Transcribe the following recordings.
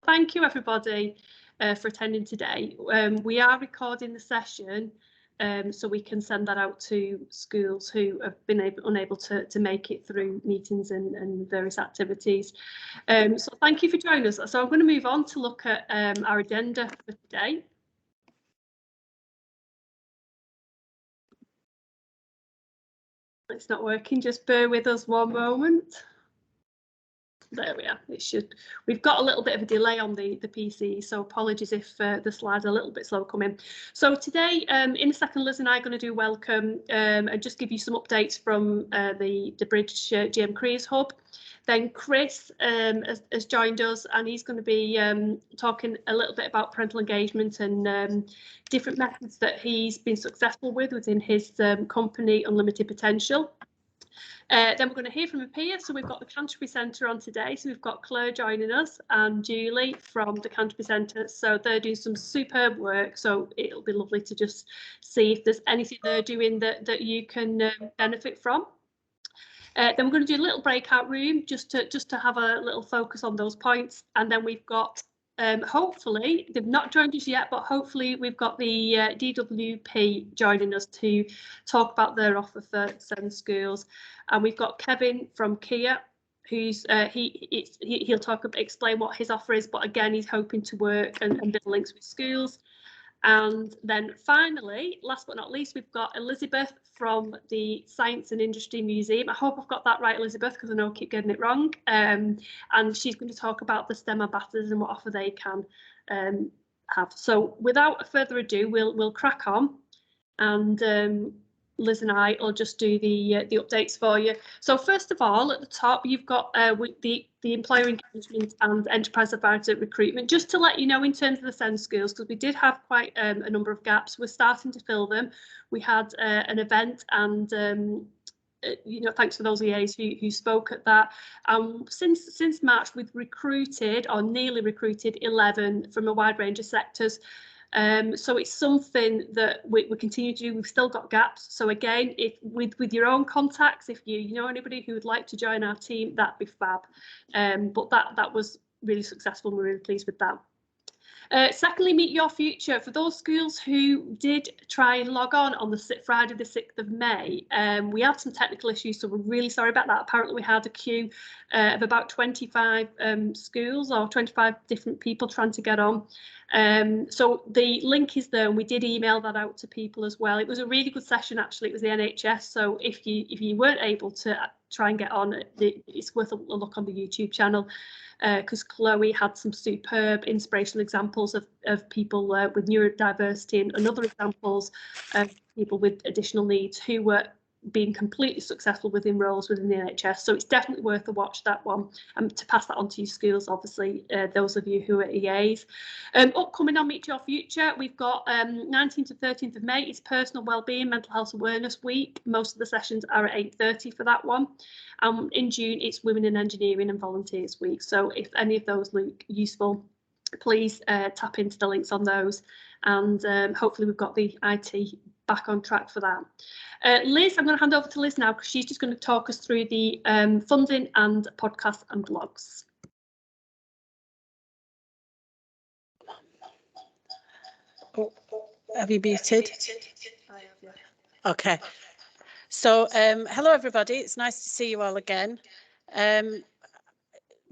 Thank you everybody for attending today. We are recording the session so we can send that out to schools who have been unable to make it through meetings and various activities. So thank you for joining us. So I'm going to move on to look at our agenda for today. It's not working, just bear with us one moment. There we are. It should. We've got a little bit of a delay on the PC, so apologies if the slides are a little bit slow coming. So today, in a second, Liz and I are going to do welcome and just give you some updates from the Bridge GM Careers Hub. Then Chris has joined us, and he's going to be talking a little bit about parental engagement and different methods that he's been successful with within his company, Unlimited Potential. Then we're going to hear from a peer. So we've got the Canterbury Centre on today. So we've got Claire joining us and Julie from the Canterbury Centre. So they're doing some superb work. So it'll be lovely to just see if there's anything they're doing that you can benefit from. Then we're going to do a little breakout room just to have a little focus on those points. And then we've got hopefully, they've not joined us yet, but hopefully we've got the DWP joining us to talk about their offer for SEND schools. And we've got Kevin from Kia, who's he'll explain what his offer is, but again, he's hoping to work and build links with schools. And then finally, last but not least, we've got Elizabeth from the Science and Industry Museum. I hope I've got that right, Elizabeth, because I know I keep getting it wrong. And she's going to talk about the STEM ambassadors and what offer they can have. So without further ado, we'll crack on, and Liz and I will just do the updates for you. So first of all, at the top, you've got the employer engagement and enterprise advisor recruitment. Just to let you know, in terms of the SEND schools, because we did have quite a number of gaps, we're starting to fill them. We had an event, and thanks for those EAs who spoke at that. Since March, we've recruited or nearly recruited 11 from a wide range of sectors. So it's something that we continue to do. We've still got gaps. So again, if with your own contacts, if you know anybody who would like to join our team, that'd be fab. But that was really successful. We're really pleased with that. Secondly, Meet Your Future. For those schools who did try and log on the Friday the 6th of May, we had some technical issues, so we're really sorry about that. Apparently we had a queue of about 25 schools or 25 different people trying to get on. So the link is there, and we did email that out to people as well. It was a really good session, actually. It was the NHS, so if you weren't able to try and get on, it's worth a look on the YouTube channel, because Chloe had some superb inspirational examples of people with neurodiversity and other examples of people with additional needs who were being completely successful within roles within the NHS. So it's definitely worth a watch, that one, and to pass that on to your schools, obviously, those of you who are EAs. Upcoming on Meet Your Future, we've got 19th to 13th of May. It's Personal Wellbeing Mental Health Awareness Week. Most of the sessions are at 8:30 for that one. In June, it's Women in Engineering and Volunteers Week. So if any of those look useful, please tap into the links on those, and hopefully we've got the IT back on track for that. Liz, I'm going to hand over to Liz now, because she's just going to talk us through the funding and podcasts and blogs. Oh, have you muted? I have, yeah. Okay. So hello everybody, it's nice to see you all again. We're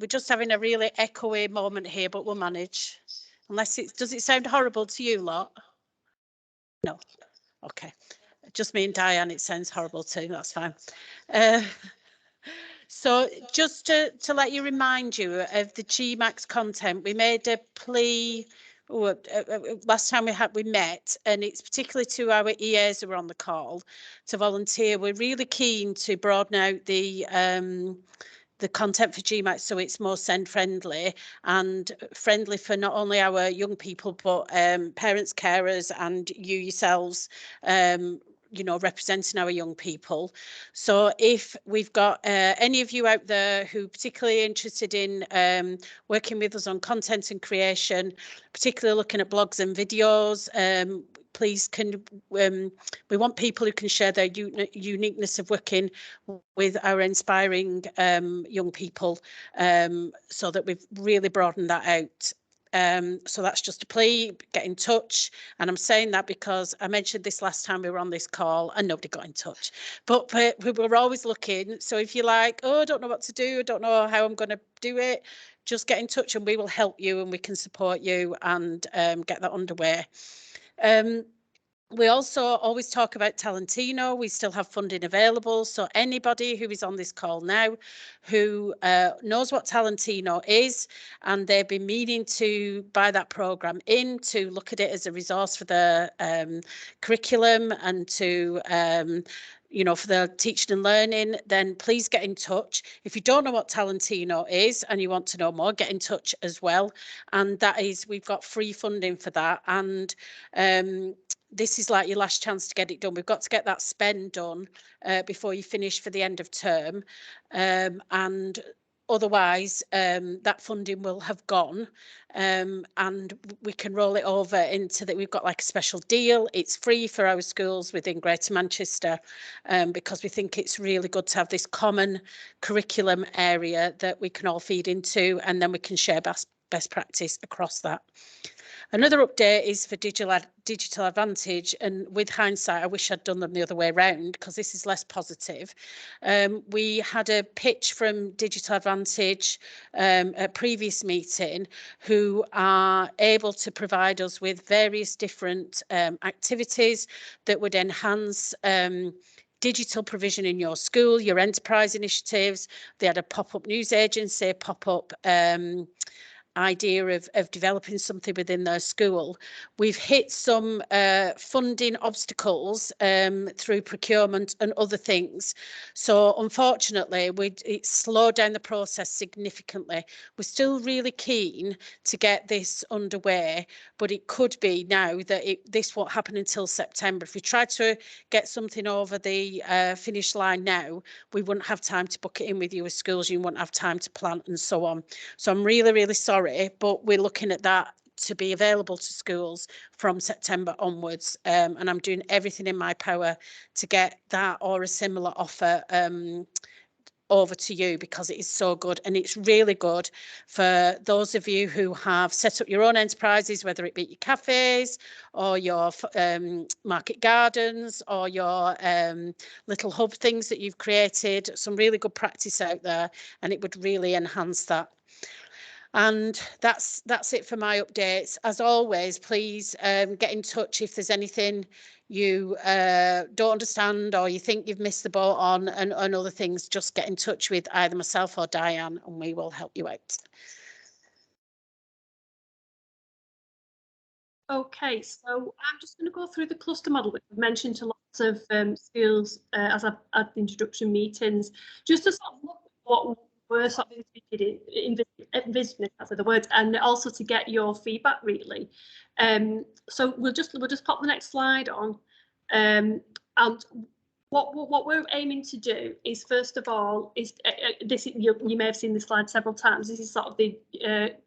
just having a really echoey moment here, but we'll manage. Unless does it sound horrible to you lot? No. Okay. Just me and Diane, it sounds horrible too, that's fine. So just to let you remind you of the GMAX content, we made a plea last time we met, and it's particularly to our EAs who were on the call to volunteer. We're really keen to broaden out the content for GMAX so it's more SEND friendly and friendly for not only our young people, but parents, carers, and you yourselves, representing our young people. So if we've got any of you out there who are particularly interested in working with us on content and creation, particularly looking at blogs and videos, please we want people who can share their uniqueness of working with our inspiring young people, so that we've really broadened that out. So that's just a plea, get in touch. And I'm saying that because I mentioned this last time we were on this call and nobody got in touch. But we were always looking. So if you're like, oh, I don't know what to do, I don't know how I'm going to do it, just get in touch and we will help you and we can support you and get that underway. We also always talk about Talentino. We still have funding available. So anybody who is on this call now who knows what Talentino is and they've been meaning to buy that programme in, to look at it as a resource for the curriculum and to you know, for the teaching and learning, then please get in touch. If you don't know what Talentino is and you want to know more, get in touch as well. And that is, we've got free funding for that. And this is like your last chance to get it done. We've got to get that spend done before you finish for the end of term. And otherwise, that funding will have gone and we can roll it over into that. We've got like a special deal. It's free for our schools within Greater Manchester because we think it's really good to have this common curriculum area that we can all feed into, and then we can share best practice across that. Another update is for Digital Advantage, and with hindsight, I wish I'd done them the other way around because this is less positive. We had a pitch from Digital Advantage at a previous meeting who are able to provide us with various different activities that would enhance digital provision in your school, your enterprise initiatives. They had a pop-up news agency, pop-up idea of developing something within their school. We've hit some funding obstacles through procurement and other things. So unfortunately, it slowed down the process significantly. We're still really keen to get this underway, but it could be now that this won't happen until September. If we try to get something over the finish line now, we wouldn't have time to book it in with you as schools, you wouldn't have time to plan and so on. So I'm really, really sorry, but we're looking at that to be available to schools from September onwards. And I'm doing everything in my power to get that or a similar offer over to you because it is so good, and it's really good for those of you who have set up your own enterprises, whether it be your cafes or your market gardens or your little hub things that you've created. Some really good practice out there, and it would really enhance that. And that's it for my updates. As always, please get in touch if there's anything you don't understand or you think you've missed the boat on and other things. Just get in touch with either myself or Diane and we will help you out. Okay, so I'm just going to go through the cluster model, which I've mentioned to lots of schools as I've had the introduction meetings, just to sort of look at what we're sort of envisaging, that's the word, and also to get your feedback really. So we'll just pop the next slide on, and what we're aiming to do is, first of all, is this. You may have seen this slide several times. This is sort of the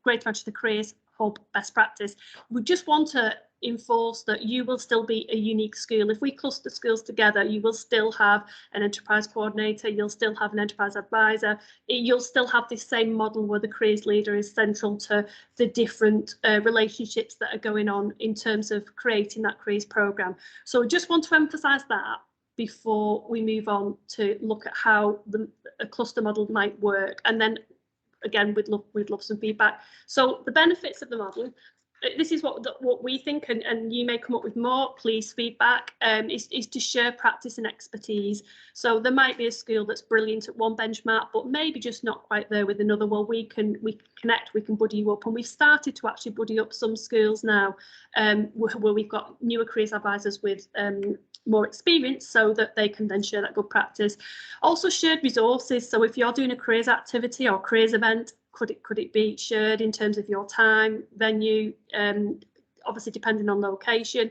Greater Manchester Careers Hub best practice. We just want to enforce that you will still be a unique school. If we cluster schools together, you will still have an enterprise coordinator, you'll still have an enterprise advisor, you'll still have this same model where the careers leader is central to the different relationships that are going on in terms of creating that careers programme. So I just want to emphasise that before we move on to look at how a cluster model might work. And then again, we'd love some feedback. So the benefits of the model, this is what we think, and you may come up with more, please feedback, is to share practice and expertise. So there might be a school that's brilliant at one benchmark, but maybe just not quite there with another. Well, we can connect, we can buddy you up, and we've started to actually buddy up some schools now where we've got newer careers advisors with more experience so that they can then share that good practice. Also shared resources. So if you're doing a careers activity or careers event, could it be shared in terms of your time, venue, obviously depending on location.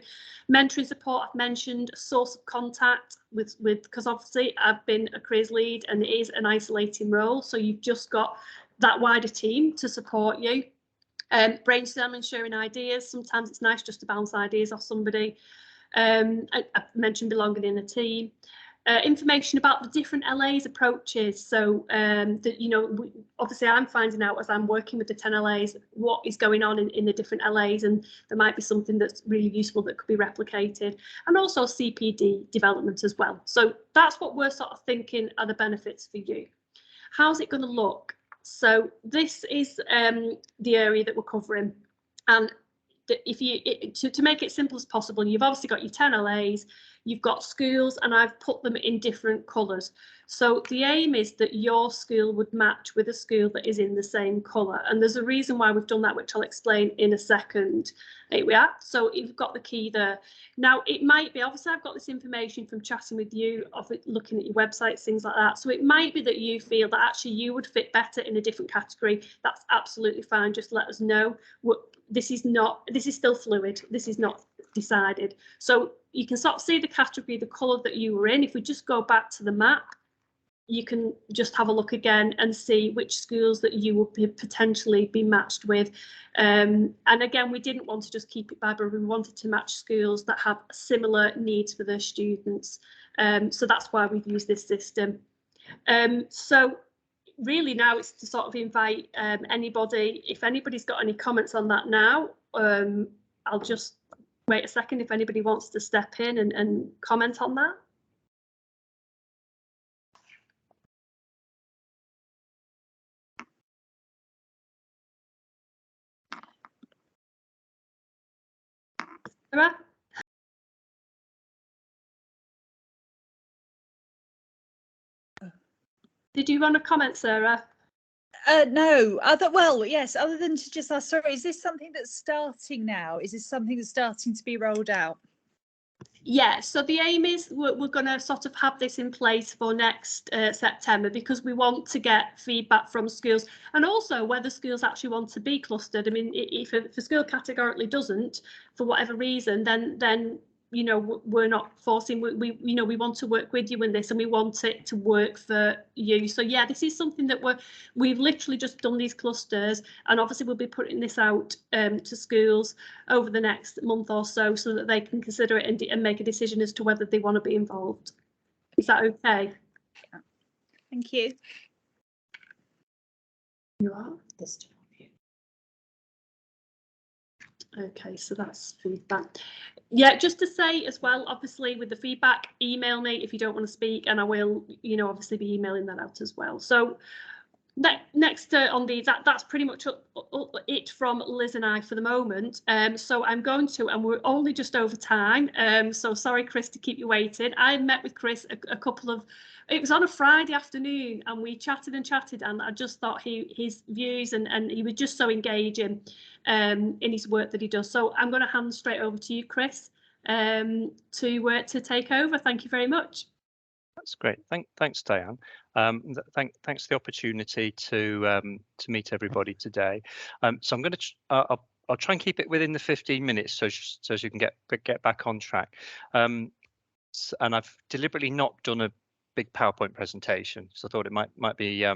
Mentoring support, I've mentioned, a source of contact with because obviously I've been a careers lead and it is an isolating role. So you've just got that wider team to support you. Brainstorming, sharing ideas. Sometimes it's nice just to bounce ideas off somebody. I mentioned belonging in a team. information about the different LAs approaches. So that, you know, obviously I'm finding out as I'm working with the 10 LAs what is going on in the different LAs, and there might be something that's really useful that could be replicated, and also CPD development as well. So that's what we're sort of thinking are the benefits for you. How's it going to look? So this is the area that we're covering, and if you to make it simple as possible, you've obviously got your 10 LAs, you've got schools, and I've put them in different colours. So the aim is that your school would match with a school that is in the same colour, and there's a reason why we've done that, which I'll explain in a second. Here we are. So you've got the key there. Now it might be, obviously I've got this information from chatting with you, of looking at your websites, things like that. So it might be that you feel that actually you would fit better in a different category. That's absolutely fine. Just let us know. This is still fluid. This is not decided. So you can sort of see the category, the colour that you were in. If we just go back to the map, you can just have a look again and see which schools that you would potentially be matched with. And again, we didn't want to just keep it by, but we wanted to match schools that have similar needs for their students. So that's why we've used this system. So really now it's to sort of invite anybody, if anybody's got any comments on that now, I'll just wait a second if anybody wants to step in and comment on that. Sarah? Did you want to comment, Sarah? No, well, yes, other than to just ask, sorry, is this something that's starting now? Is this something that's starting to be rolled out? Yeah, so the aim is we're going to sort of have this in place for next September, because we want to get feedback from schools, and also whether schools actually want to be clustered. I mean, if a school categorically doesn't, for whatever reason, then you know, we're not forcing. We you know, we want to work with you in this, and we want it to work for you. So yeah, this is something that we've literally just done these clusters, and obviously we'll be putting this out to schools over the next month or so that they can consider it and make a decision as to whether they want to be involved. Is that okay? Thank you. You are. Okay, so that's feedback. Yeah, just to say as well, obviously with the feedback, email me if you don't want to speak, and I will, you know, obviously be emailing that out as well. So next on that's pretty much it from Liz and I for the moment. So I'm going to, and we're only just over time. So sorry, Chris, to keep you waiting. I met with Chris a couple of, it was on a Friday afternoon, and we chatted and chatted, and I just thought his views and he was just so engaging in his work that he does. So I'm going to hand straight over to you, Chris, to take over. Thank you very much. That's great. Thanks, Diane. Thanks for the opportunity to meet everybody today. So I'm going to I'll try and keep it within the 15 minutes so as you can get back on track. And I've deliberately not done a big PowerPoint presentation, so I thought it might be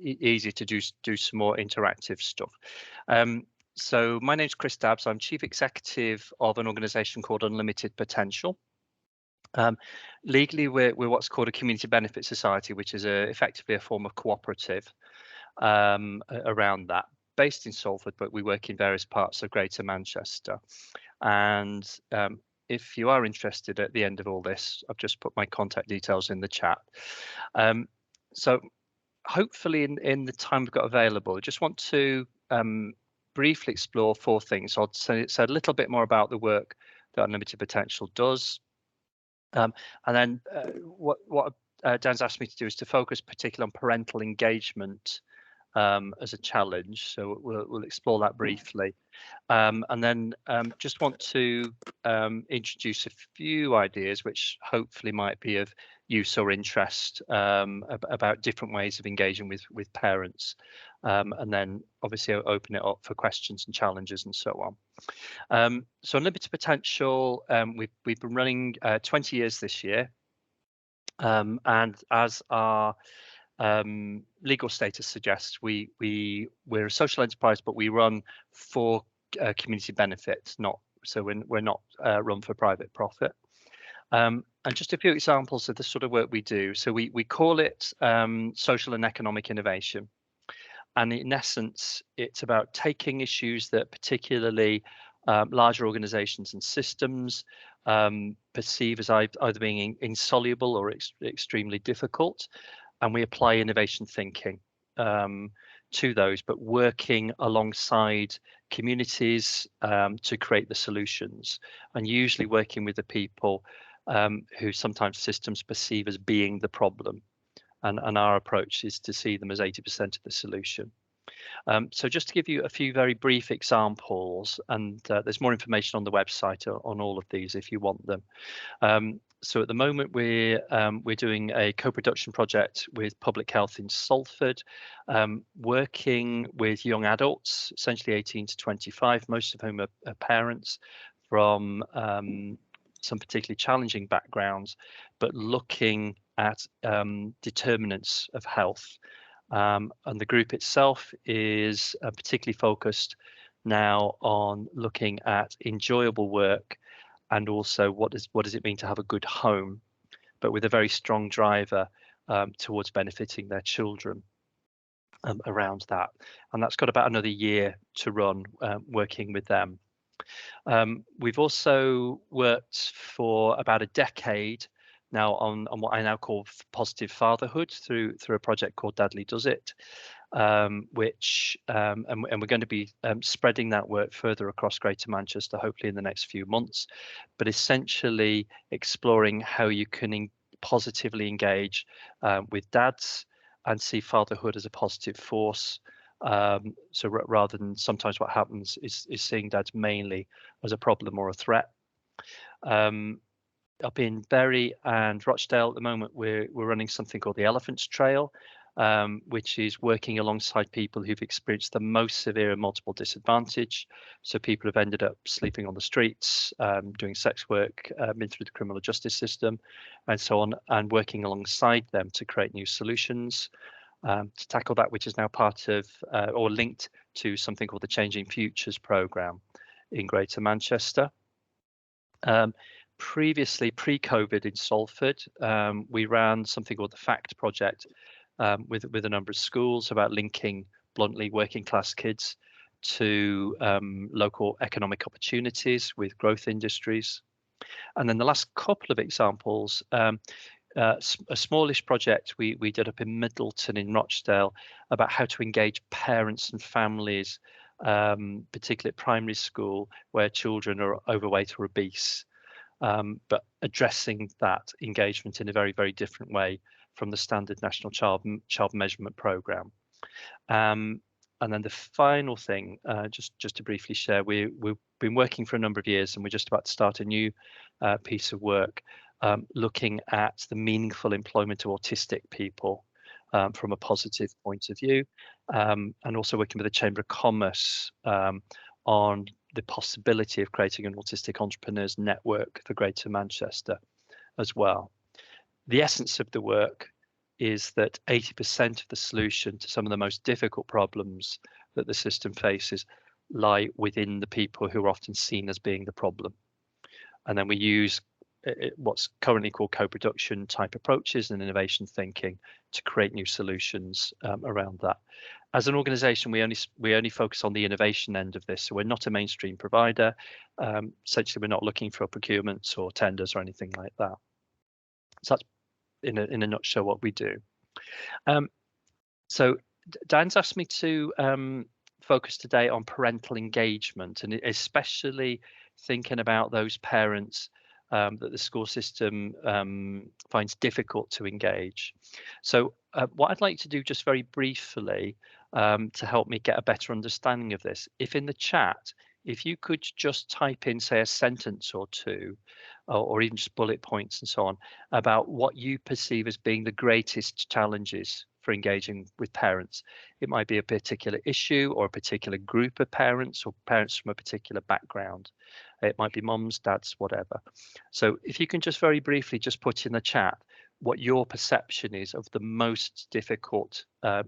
easy to do some more interactive stuff. So my name's Chris Dabbs. I'm Chief Executive of an organisation called Unlimited Potential. Legally, we're what's called a community benefit society, which is effectively a form of cooperative around that, based in Salford, but we work in various parts of Greater Manchester. And if you are interested at the end of all this, I've just put my contact details in the chat. So hopefully in the time we've got available, I just want to briefly explore 4 things. So I'll say a little bit more about the work that Unlimited Potential does. And then what Dan's asked me to do is to focus particularly on parental engagement as a challenge. So we'll explore that briefly. And then just want to introduce a few ideas which hopefully might be of use or interest about different ways of engaging with parents. And then obviously open it up for questions and challenges and so on. So Unlimited Potential, we've been running 20 years this year. And as our legal status suggests, we're a social enterprise, but we run for community benefit, so we're not run for private profit. And just a few examples of the sort of work we do. So we call it social and economic innovation. And in essence, it's about taking issues that particularly larger organizations and systems perceive as either being insoluble or extremely difficult. And we apply innovation thinking to those, but working alongside communities to create the solutions, and usually working with the people who sometimes systems perceive as being the problem. And our approach is to see them as 80% of the solution. So just to give you a few very brief examples, and there's more information on the website on all of these if you want them. So at the moment we're doing a co-production project with Public Health in Salford, working with young adults, essentially 18 to 25, most of whom are parents from some particularly challenging backgrounds, but looking at determinants of health. And the group itself is particularly focused now on looking at enjoyable work, and also what does it mean to have a good home, but with a very strong driver towards benefiting their children around that. And that's got about another year to run, working with them. We've also worked for about a decade now on what I now call positive fatherhood through a project called Dadly Does It, which and we're going to be spreading that work further across Greater Manchester, hopefully in the next few months, but essentially exploring how you can positively engage with dads and see fatherhood as a positive force. So rather than sometimes what happens is seeing dads mainly as a problem or a threat. Up in Bury and Rochdale at the moment, we're running something called the Elephants Trail, which is working alongside people who've experienced the most severe and multiple disadvantage. So people have ended up sleeping on the streets, doing sex work, been through the criminal justice system, and so on, and working alongside them to create new solutions to tackle that, which is now part of or linked to something called the Changing Futures programme in Greater Manchester. Previously, pre-COVID in Salford, we ran something called the FACT project with a number of schools about linking bluntly working class kids to local economic opportunities with growth industries. And then the last couple of examples, a smallish project we did up in Middleton in Rochdale about how to engage parents and families, particularly at primary school where children are overweight or obese. But addressing that engagement in a very, very different way from the standard National Child Measurement Programme. And then the final thing, just to briefly share, we've been working for a number of years, and we're just about to start a new piece of work looking at the meaningful employment of autistic people from a positive point of view, and also working with the Chamber of Commerce on the possibility of creating an autistic entrepreneurs network for Greater Manchester as well. The essence of the work is that 80% of the solution to some of the most difficult problems that the system faces lie within the people who are often seen as being the problem. And then we use what's currently called co-production type approaches and innovation thinking to create new solutions around that. As an organization, we only focus on the innovation end of this, so we're not a mainstream provider. Essentially, we're not looking for procurements or tenders or anything like that. So that's in a nutshell what we do. So Diane's asked me to focus today on parental engagement, and especially thinking about those parents that the school system finds difficult to engage. So what I'd like to do just very briefly to help me get a better understanding of this, if in the chat, if you could just type in, say, a sentence or two, or even just bullet points and so on, about what you perceive as being the greatest challenges for engaging with parents. It might be a particular issue or a particular group of parents or parents from a particular background. It might be mums, dads, whatever. So if you can just very briefly just put in the chat what your perception is of the most difficult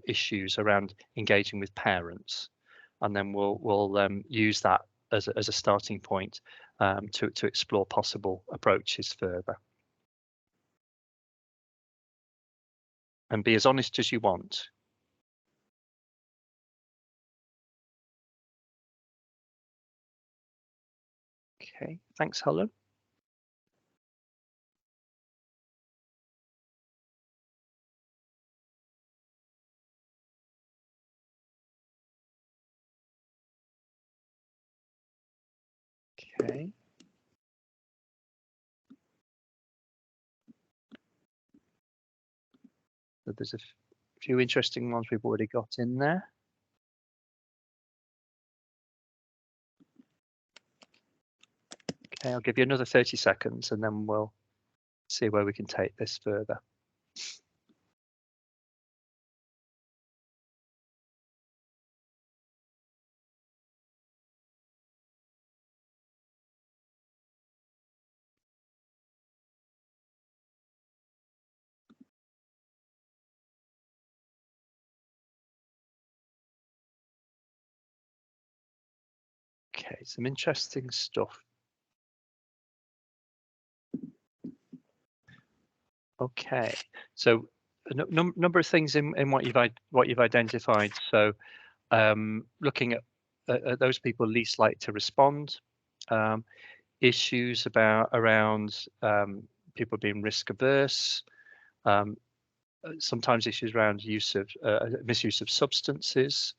issues around engaging with parents, and then we'll use that as a starting point to explore possible approaches further. and be as honest as you want. Okay, thanks, Helen. Okay. So there's a few interesting ones we've already got in there. Okay, I'll give you another 30 seconds and then we'll see where we can take this further. Okay, some interesting stuff. Okay, so a number of things in what you've identified. So looking at those people least likely to respond, issues around people being risk averse, sometimes issues around misuse of substances.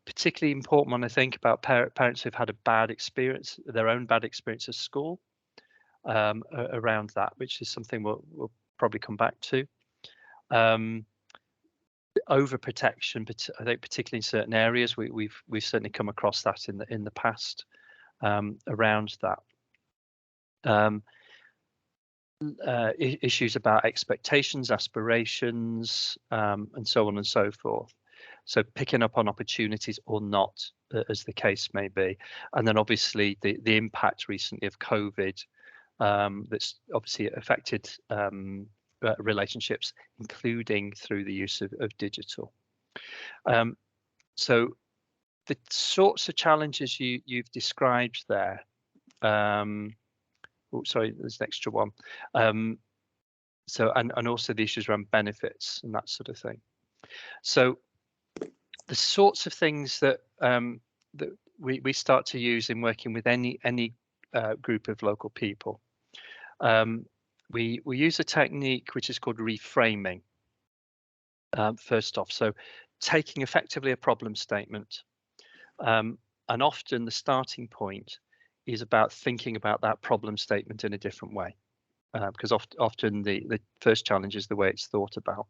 Particularly important when I think about parents who've had a bad experience, their own bad experience at school, around that, which is something we'll probably come back to. Overprotection, but I think particularly in certain areas, we've certainly come across that in the past, around that. Issues about expectations, aspirations, and so on and so forth. So picking up on opportunities or not, as the case may be. And then obviously the impact recently of COVID, that's obviously affected relationships, including through the use of digital. So the sorts of challenges you've described there, oh, sorry, there's an extra one. So and also the issues around benefits and that sort of thing. So the sorts of things that that we start to use in working with any group of local people. We use a technique which is called reframing. First off, so taking effectively a problem statement, and often the starting point is about thinking about that problem statement in a different way, because often the first challenge is the way it's thought about.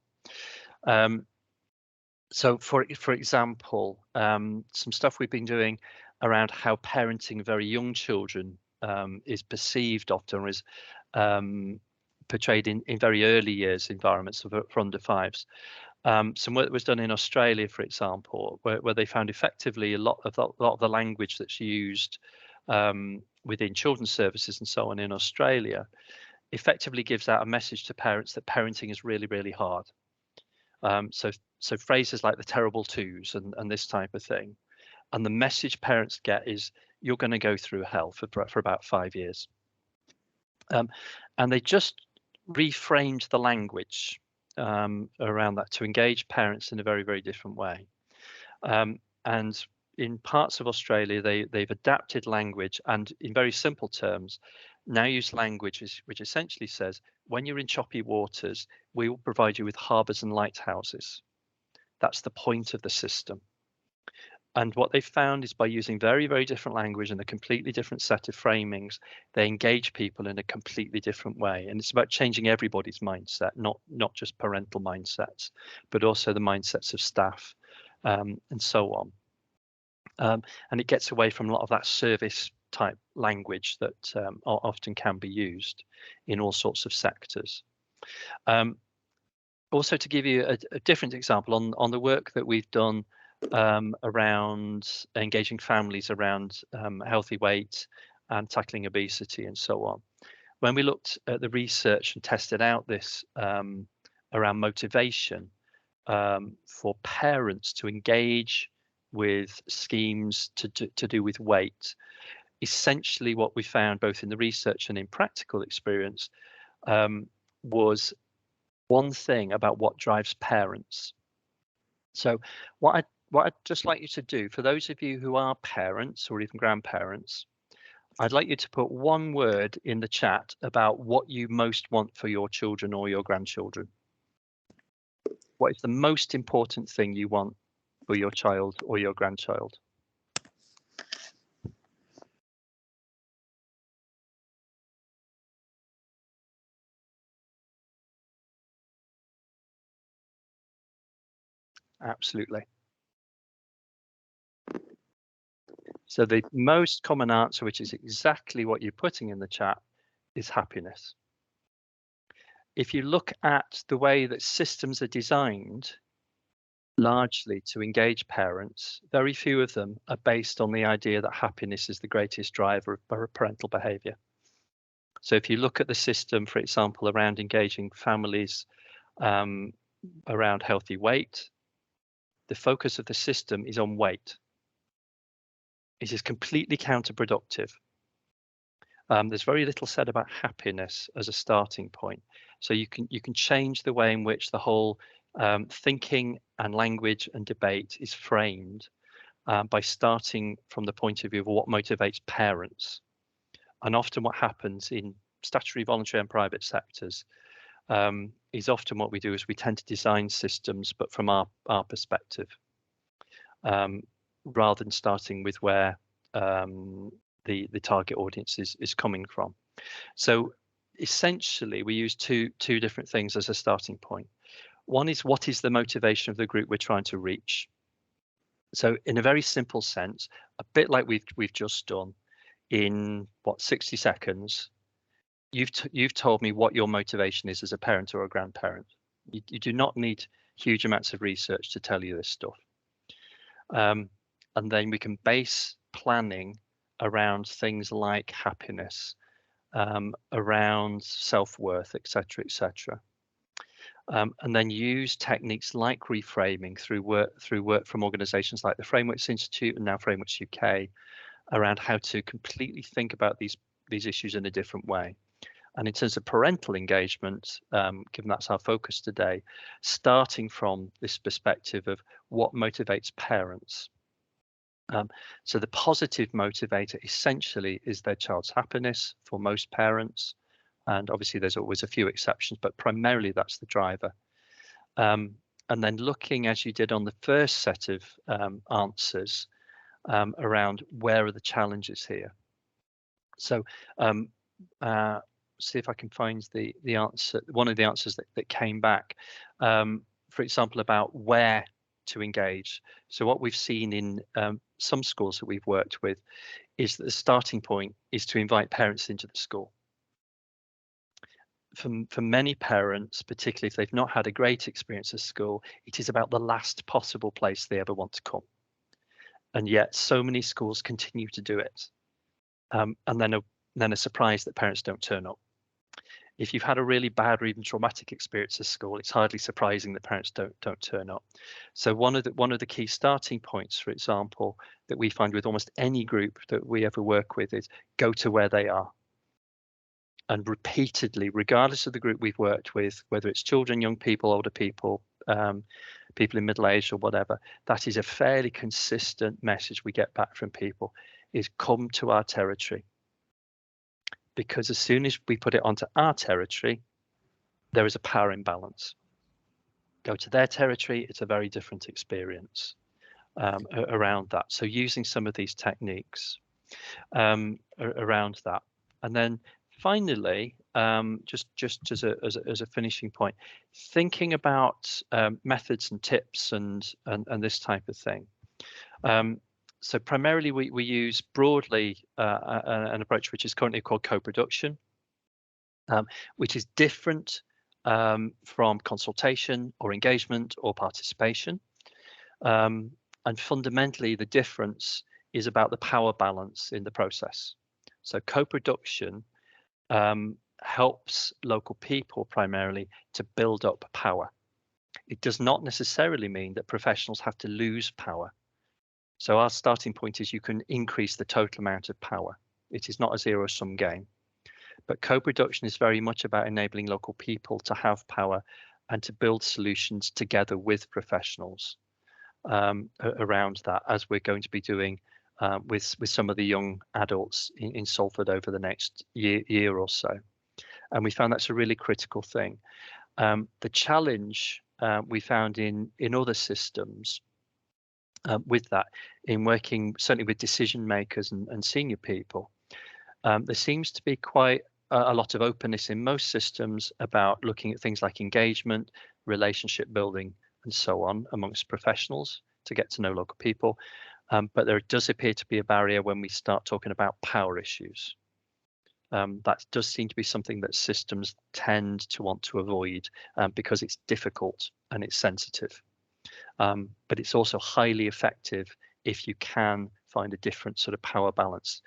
So for example, some stuff we've been doing around how parenting very young children is perceived often, or is portrayed in very early years environments for under fives. Some work was done in Australia, for example, where they found effectively a lot of the language that's used within children's services and so on in Australia effectively gives out a message to parents that parenting is really, really hard. So phrases like the terrible twos and this type of thing. And the message parents get is you're going to go through hell for about 5 years. And they just reframed the language around that to engage parents in a very, very different way. And in parts of Australia, they've adapted language and in very simple terms, now use language which essentially says, when you're in choppy waters, we will provide you with harbours and lighthouses. That's the point of the system. And what they found is by using very, very different language and a completely different set of framings, they engage people in a completely different way. And it's about changing everybody's mindset, not just parental mindsets, but also the mindsets of staff and so on. And it gets away from a lot of that service type language that often can be used in all sorts of sectors. Also, to give you a different example on the work that we've done around engaging families around healthy weight and tackling obesity and so on. When we looked at the research and tested out this around motivation for parents to engage with schemes to do with weight, essentially what we found both in the research and in practical experience was one thing about what drives parents. So what I'd just like you to do, for those of you who are parents or even grandparents, I'd like you to put one word in the chat about what you most want for your children or your grandchildren. What is the most important thing you want for your child or your grandchild? Absolutely. So the most common answer, which is exactly what you're putting in the chat, is happiness. If you look at the way that systems are designed, largely to engage parents, very few of them are based on the idea that happiness is the greatest driver of parental behavior. So if you look at the system, for example, around engaging families around healthy weight, the focus of the system is on weight. It is completely counterproductive. There's very little said about happiness as a starting point. So you can change the way in which the whole thinking and language and debate is framed by starting from the point of view of what motivates parents. And often what happens in statutory, voluntary and private sectors is often what we do is we tend to design systems, but from our perspective, rather than starting with where the target audience is coming from. So essentially, we use two different things as a starting point. One is, what is the motivation of the group we're trying to reach? So in a very simple sense, a bit like we've just done, in what, 60 seconds, you've told me what your motivation is as a parent or a grandparent. You do not need huge amounts of research to tell you this stuff. And then we can base planning around things like happiness, around self-worth, etc., etc. And then use techniques like reframing through work from organisations like the Frameworks Institute and now Frameworks UK around how to completely think about these issues in a different way. And in terms of parental engagement, given that's our focus today, starting from this perspective of what motivates parents. So the positive motivator essentially is their child's happiness for most parents. And obviously there's always a few exceptions, but primarily that's the driver. And then looking, as you did on the first set of answers, around where are the challenges here. So see if I can find the answer, one of the answers that came back, for example, about where to engage. So what we've seen in some schools that we've worked with is that the starting point is to invite parents into the school. For many parents, particularly if they've not had a great experience at school, it is about the last possible place they ever want to come. And yet so many schools continue to do it. And then a surprise that parents don't turn up. If you've had a really bad or even traumatic experience at school, it's hardly surprising that parents don't turn up. So one of the key starting points, for example, that we find with almost any group that we ever work with is go to where they are. And repeatedly, regardless of the group we've worked with, whether it's children, young people, older people, people in middle age or whatever, that is a fairly consistent message we get back from people, is come to our territory. Because as soon as we put it onto our territory, there is a power imbalance. Go to their territory, it's a very different experience around that. So using some of these techniques around that. And then finally, just as a finishing point, thinking about methods and tips and this type of thing. So primarily we use broadly an approach which is currently called co-production, which is different from consultation or engagement or participation. And fundamentally the difference is about the power balance in the process. So co-production helps local people primarily to build up power. It does not necessarily mean that professionals have to lose power. So our starting point is you can increase the total amount of power. It is not a zero-sum game. But co-production is very much about enabling local people to have power and to build solutions together with professionals around that, as we're going to be doing with some of the young adults in Salford over the next year or so. And we found that's a really critical thing. The challenge we found in other systems with that, in working certainly with decision makers and senior people, there seems to be quite a lot of openness in most systems about looking at things like engagement, relationship building, and so on amongst professionals to get to know local people. But there does appear to be a barrier when we start talking about power issues. That does seem to be something that systems tend to want to avoid because it's difficult and it's sensitive. But it's also highly effective if you can find a different sort of power balance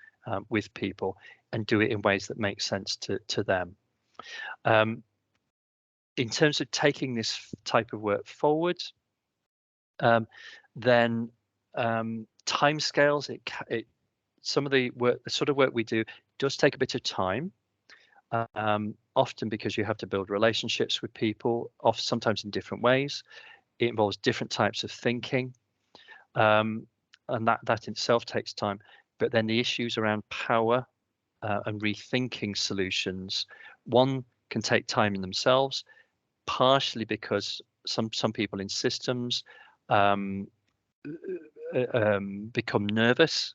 with people and do it in ways that make sense to them. In terms of taking this type of work forward, then timescales, some of the work, the sort of work we do, does take a bit of time. Often because you have to build relationships with people, sometimes in different ways. It involves different types of thinking, and that in itself takes time. But then the issues around power and rethinking solutions, one can take time in themselves, partially because some people in systems become nervous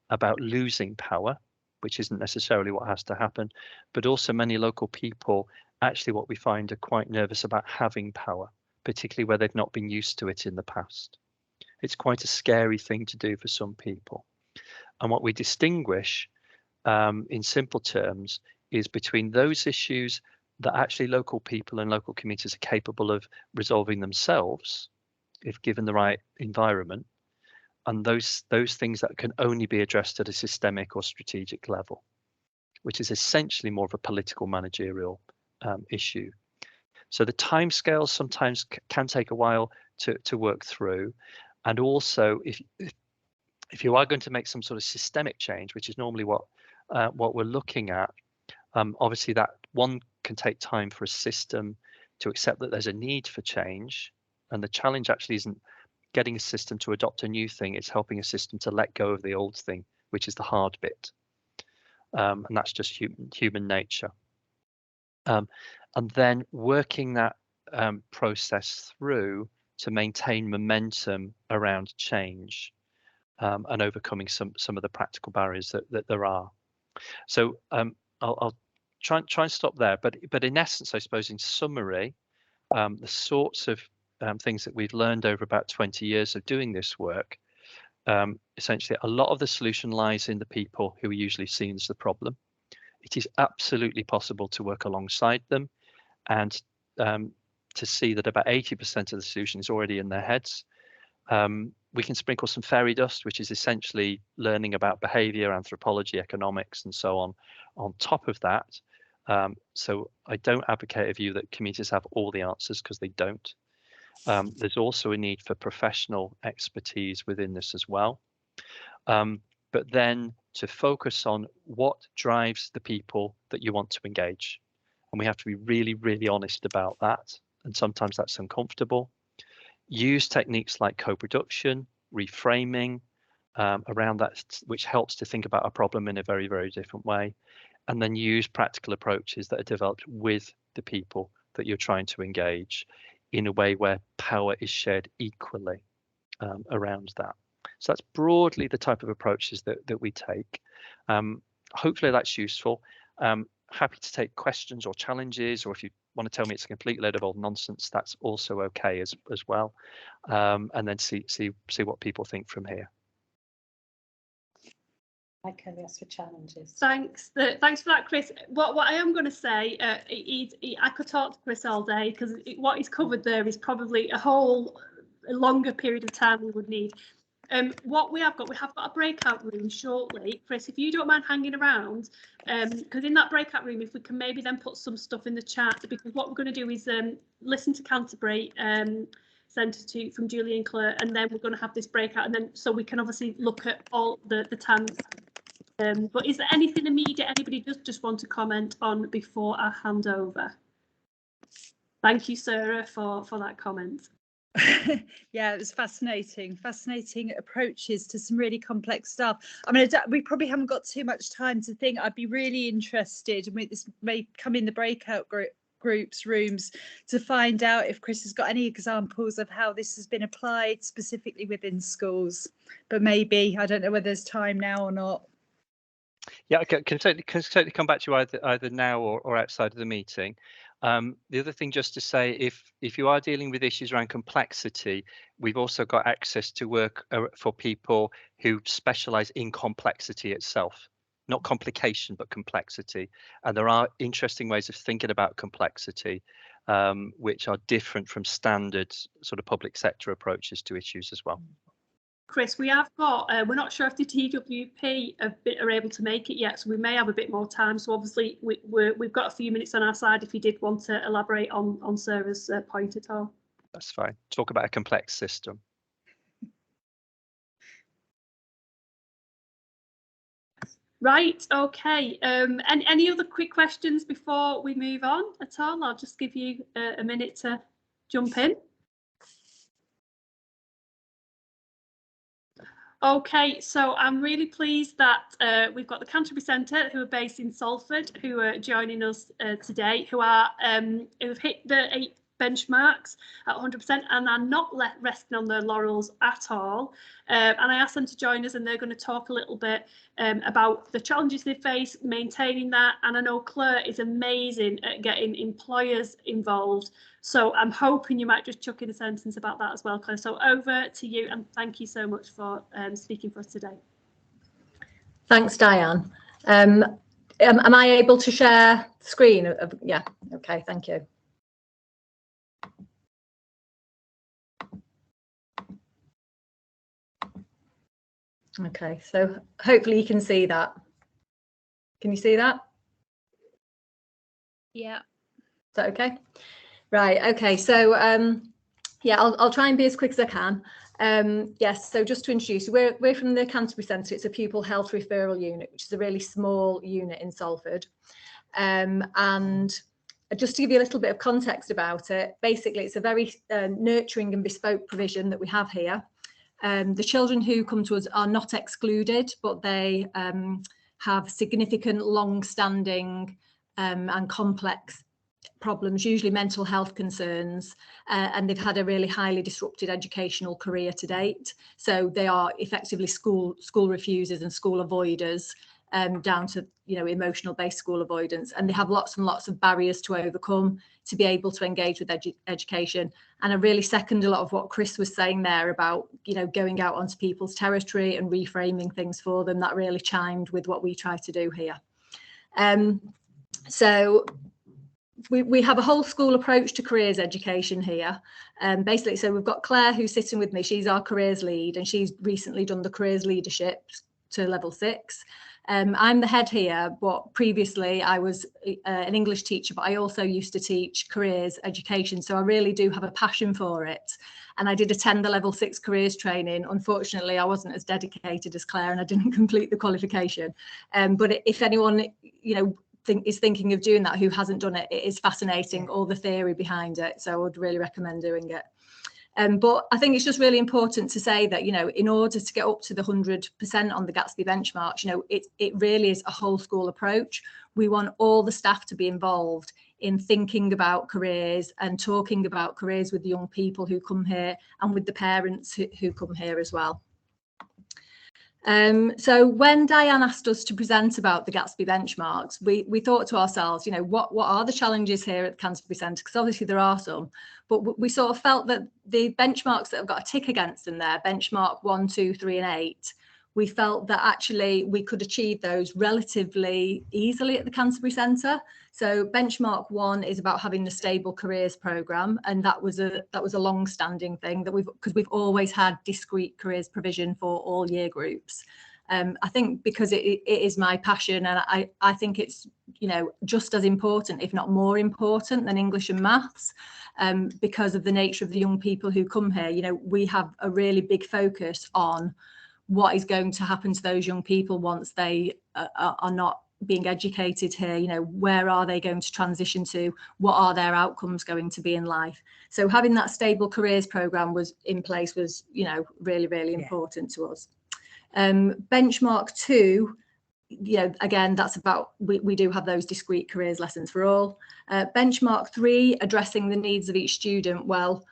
about losing power, which isn't necessarily what has to happen, but also many local people, actually what we find, are quite nervous about having power, particularly where they've not been used to it in the past. It's quite a scary thing to do for some people. And what we distinguish in simple terms is between those issues that actually local people and local communities are capable of resolving themselves if given the right environment, and those things that can only be addressed at a systemic or strategic level, which is essentially more of a political managerial issue. So the timescales sometimes can take a while to work through, and also if you are going to make some sort of systemic change, which is normally what we're looking at, obviously that one can take time for a system to accept that there's a need for change, and the challenge actually isn't getting a system to adopt a new thing, it's helping a system to let go of the old thing, which is the hard bit, and that's just human nature. And then working that process through to maintain momentum around change and overcoming some of the practical barriers that there are. So I'll try and stop there, but in essence, I suppose in summary, the sorts of things that we've learned over about 20 years of doing this work, essentially a lot of the solution lies in the people who are usually seen as the problem. It is absolutely possible to work alongside them and to see that about 80% of the solution is already in their heads. We can sprinkle some fairy dust, which is essentially learning about behavior, anthropology, economics, and so on top of that. So I don't advocate a view that communities have all the answers, because they don't. There's also a need for professional expertise within this as well. But then to focus on what drives the people that you want to engage. And we have to be really, really honest about that. And sometimes that's uncomfortable. Use techniques like co-production, reframing around that, which helps to think about a problem in a very, very different way. And then use practical approaches that are developed with the people that you're trying to engage in a way where power is shared equally around that. So that's broadly the type of approaches that we take. Hopefully that's useful. Happy to take questions or challenges, or if you want to tell me it's a complete load of old nonsense, that's also okay as well. And then see what people think from here. Okay, that's for challenges. Thanks for that, Chris. What I am going to say, I could talk to Chris all day, because what he's covered there is probably a longer period of time we would need. What we have got a breakout room shortly. Chris, if you don't mind hanging around, because in that breakout room, if we can maybe then put some stuff in the chat, because what we're going to do is listen to Canterbury Centre from Julie and Claire, and then we're going to have this breakout, and then so we can obviously look at all the times. But is there anything immediate anybody does just want to comment on before I hand over? Thank you, Sarah, for that comment. Yeah, it was fascinating approaches to some really complex stuff. I mean, we probably haven't got too much time to think. I'd be really interested, and this may come in the breakout rooms, to find out if Chris has got any examples of how this has been applied specifically within schools. But maybe, I don't know whether there's time now or not. Yeah, I can certainly come back to you either now or outside of the meeting. The other thing, just to say, if you are dealing with issues around complexity, we've also got access to work for people who specialise in complexity itself, not complication, but complexity. And there are interesting ways of thinking about complexity, which are different from standard sort of public sector approaches to issues as well. Chris, we have got, we're not sure if the TWP are able to make it yet, so we may have a bit more time. So obviously we've got a few minutes on our side if you did want to elaborate on Sarah's point at all. That's fine. Talk about a complex system. Right, okay. And any other quick questions before we move on at all? I'll just give you a minute to jump in. Okay, so I'm really pleased that we've got the Canterbury Centre, who are based in Salford, who are joining us today, who have hit the 8 benchmarks at 100% and are not resting on their laurels at all. And I asked them to join us, and they're going to talk a little bit about the challenges they face maintaining that. And I know Claire is amazing at getting employers involved. So I'm hoping you might just chuck in a sentence about that as well, Claire. So over to you, and thank you so much for speaking for us today. Thanks, Diane. Am I able to share the screen? Yeah, okay, thank you. Okay, so hopefully you can see that. Can you see that? Yeah. Is that okay? Right, okay, so yeah, I'll try and be as quick as I can. Yes, so just to introduce you, we're from the Canterbury Centre. It's a pupil health referral unit, which is a really small unit in Salford. And just to give you a little bit of context about it, basically it's a very nurturing and bespoke provision that we have here. The children who come to us are not excluded, but they have significant, long-standing and complex problems, usually mental health concerns, and they've had a really highly disrupted educational career to date. So they are effectively school refusers and school avoiders, down to, you know, emotional based school avoidance, and they have lots and lots of barriers to overcome to be able to engage with education. And I really second a lot of what Chris was saying there about, you know, going out onto people's territory and reframing things for them. That really chimed with what we try to do here. So we have a whole school approach to careers education here. Basically, so we've got Claire, who's sitting with me. She's our careers lead, and she's recently done the careers leadership to level 6. I'm the head here, but previously I was an English teacher, but I also used to teach careers education. So I really do have a passion for it. And I did attend the level 6 careers training. Unfortunately, I wasn't as dedicated as Claire, and I didn't complete the qualification. But if anyone, you know, is thinking of doing that who hasn't done it, it is fascinating, all the theory behind it. So I would really recommend doing it. But I think it's just really important to say that, you know, in order to get up to the 100% on the Gatsby benchmarks, you know, it really is a whole school approach. We want all the staff to be involved in thinking about careers and talking about careers with the young people who come here and with the parents who come here as well. So when Diane asked us to present about the Gatsby benchmarks, we thought to ourselves, you know, what are the challenges here at the Canterbury Centre? Because obviously there are some, but we sort of felt that the benchmarks that have got a tick against them there, benchmark 1, 2, 3 and 8, we felt that actually we could achieve those relatively easily at the Canterbury Centre. So benchmark 1 is about having the stable careers programme, and that was a long-standing thing that because we've always had discrete careers provision for all year groups. I think because it is my passion, and I think it's, you know, just as important, if not more important, than English and maths, because of the nature of the young people who come here. You know, we have a really big focus on what is going to happen to those young people once they are not being educated here? You know, where are they going to transition to? What are their outcomes going to be in life? So having that stable careers programme was in place was, you know, really, really important to us. Benchmark 2, you know, again, that's about, we do have those discrete careers lessons for all. Benchmark 3, addressing the needs of each student. Well,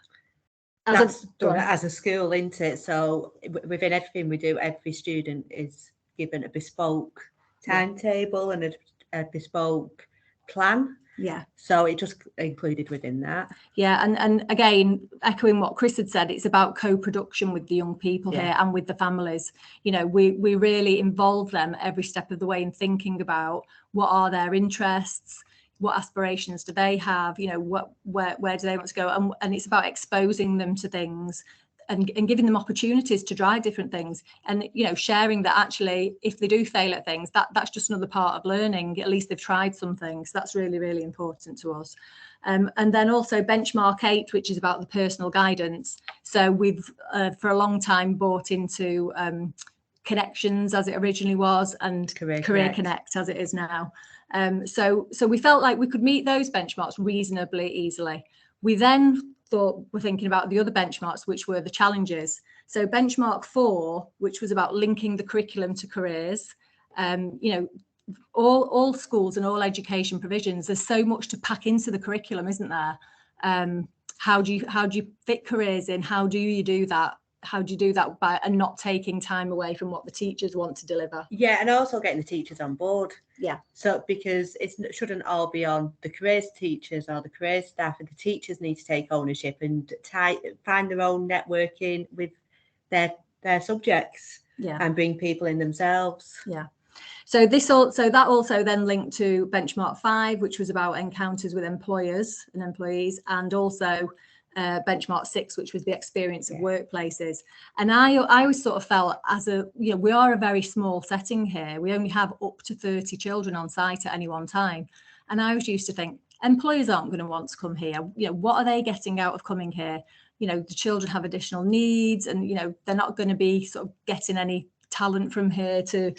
that's done as a school, isn't it? So within everything we do, every student is given a bespoke timetable and a bespoke plan. Yeah. So it just included within that. Yeah, and again, echoing what Chris had said, it's about co-production with the young people here and with the families. You know, we really involve them every step of the way in thinking about what are their interests, what aspirations do they have, you know, where do they want to go, and it's about exposing them to things and giving them opportunities to try different things, and, you know, sharing that actually if they do fail at things, that's just another part of learning. At least they've tried something. So that's really, really important to us. And then also benchmark 8, which is about the personal guidance. So we've for a long time bought into Connections as it originally was, and Career Connect as it is now. So we felt like we could meet those benchmarks reasonably easily. We then thought we're thinking about the other benchmarks, which were the challenges. So benchmark 4, which was about linking the curriculum to careers. You know, all schools and all education provisions, there's so much to pack into the curriculum, isn't there? How do you fit careers in? How do you do that? How do you do that by and not taking time away from what the teachers want to deliver? Yeah, and also getting the teachers on board. Yeah. So because it shouldn't all be on the careers teachers or the careers staff, and the teachers need to take ownership and find their own networking with their subjects. Yeah. And bring people in themselves. Yeah. So that also then linked to benchmark 5, which was about encounters with employers and employees, and also benchmark 6, which was the experience of workplaces. And I always sort of felt, as a, you know, we are a very small setting here. We only have up to 30 children on site at any one time. And I always used to think employers aren't going to want to come here. You know, what are they getting out of coming here? You know, the children have additional needs, and, you know, they're not going to be sort of getting any talent from here to,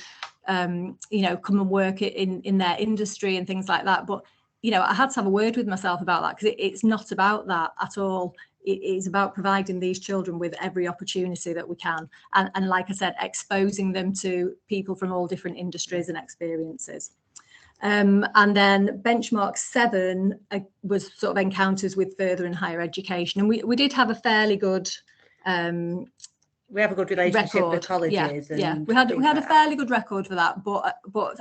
you know, come and work in their industry and things like that. But, you know, I had to have a word with myself about that, because it's not about that at all. It is about providing these children with every opportunity that we can. And like I said, exposing them to people from all different industries and experiences. And then benchmark 7 was sort of encounters with further and higher education. And we did have a fairly good we have a good relationship record with colleges. Yeah, we had a fairly good record for that, but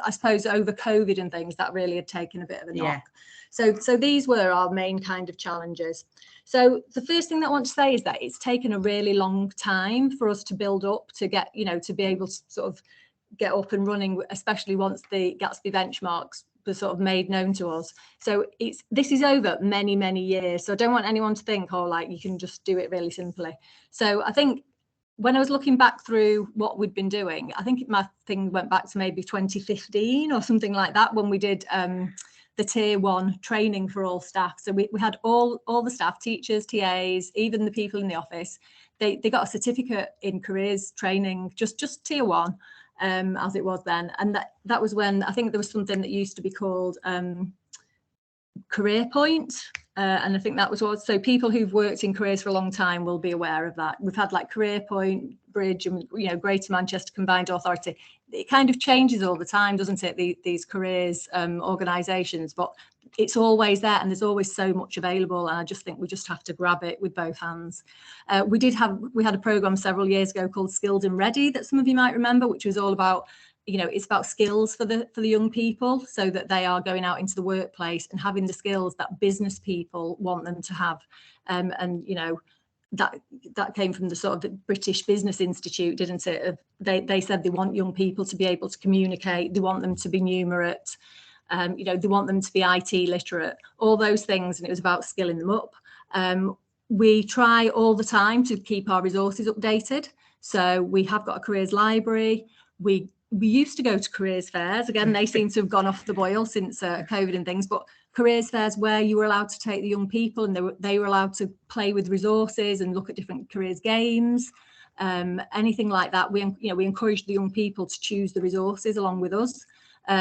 I suppose over COVID and things, that really had taken a bit of a knock. So these were our main kind of challenges. So the first thing that I want to say is that it's taken a really long time for us to build up to get, you know, to be able to sort of get up and running, especially once the Gatsby benchmarks were sort of made known to us. So this is over many, many years. So I don't want anyone to think, oh, like you can just do it really simply. So I think when I was looking back through what we'd been doing, I think my thing went back to maybe 2015 or something like that, when we did the tier 1 training for all staff. So we had all the staff, teachers, TAs, even the people in the office. They got a certificate in careers training, just tier 1, as it was then. And that was when I think there was something that used to be called Career Point. And I think that was what, so people who've worked in careers for a long time will be aware of that. We've had like Career Point, Bridge, and, you know, Greater Manchester Combined Authority. It kind of changes all the time, doesn't it, these careers organisations, but it's always there, and there's always so much available, and I just think we just have to grab it with both hands. We had a programme several years ago called Skilled and Ready that some of you might remember, which was all about, you know, it's about skills for the young people, so that they are going out into the workplace and having the skills that business people want them to have. And, you know, that came from the sort of the British Business Institute, didn't it? They said they want young people to be able to communicate, they want them to be numerate, you know, they want them to be IT literate, all those things, and it was about skilling them up. We try all the time to keep our resources updated. So we have got a careers library. We used to go to careers fairs. Again, they seem to have gone off the boil since COVID and things, but careers fairs where you were allowed to take the young people, and they were allowed to play with resources and look at different careers games, anything like that. We encouraged the young people to choose the resources along with us.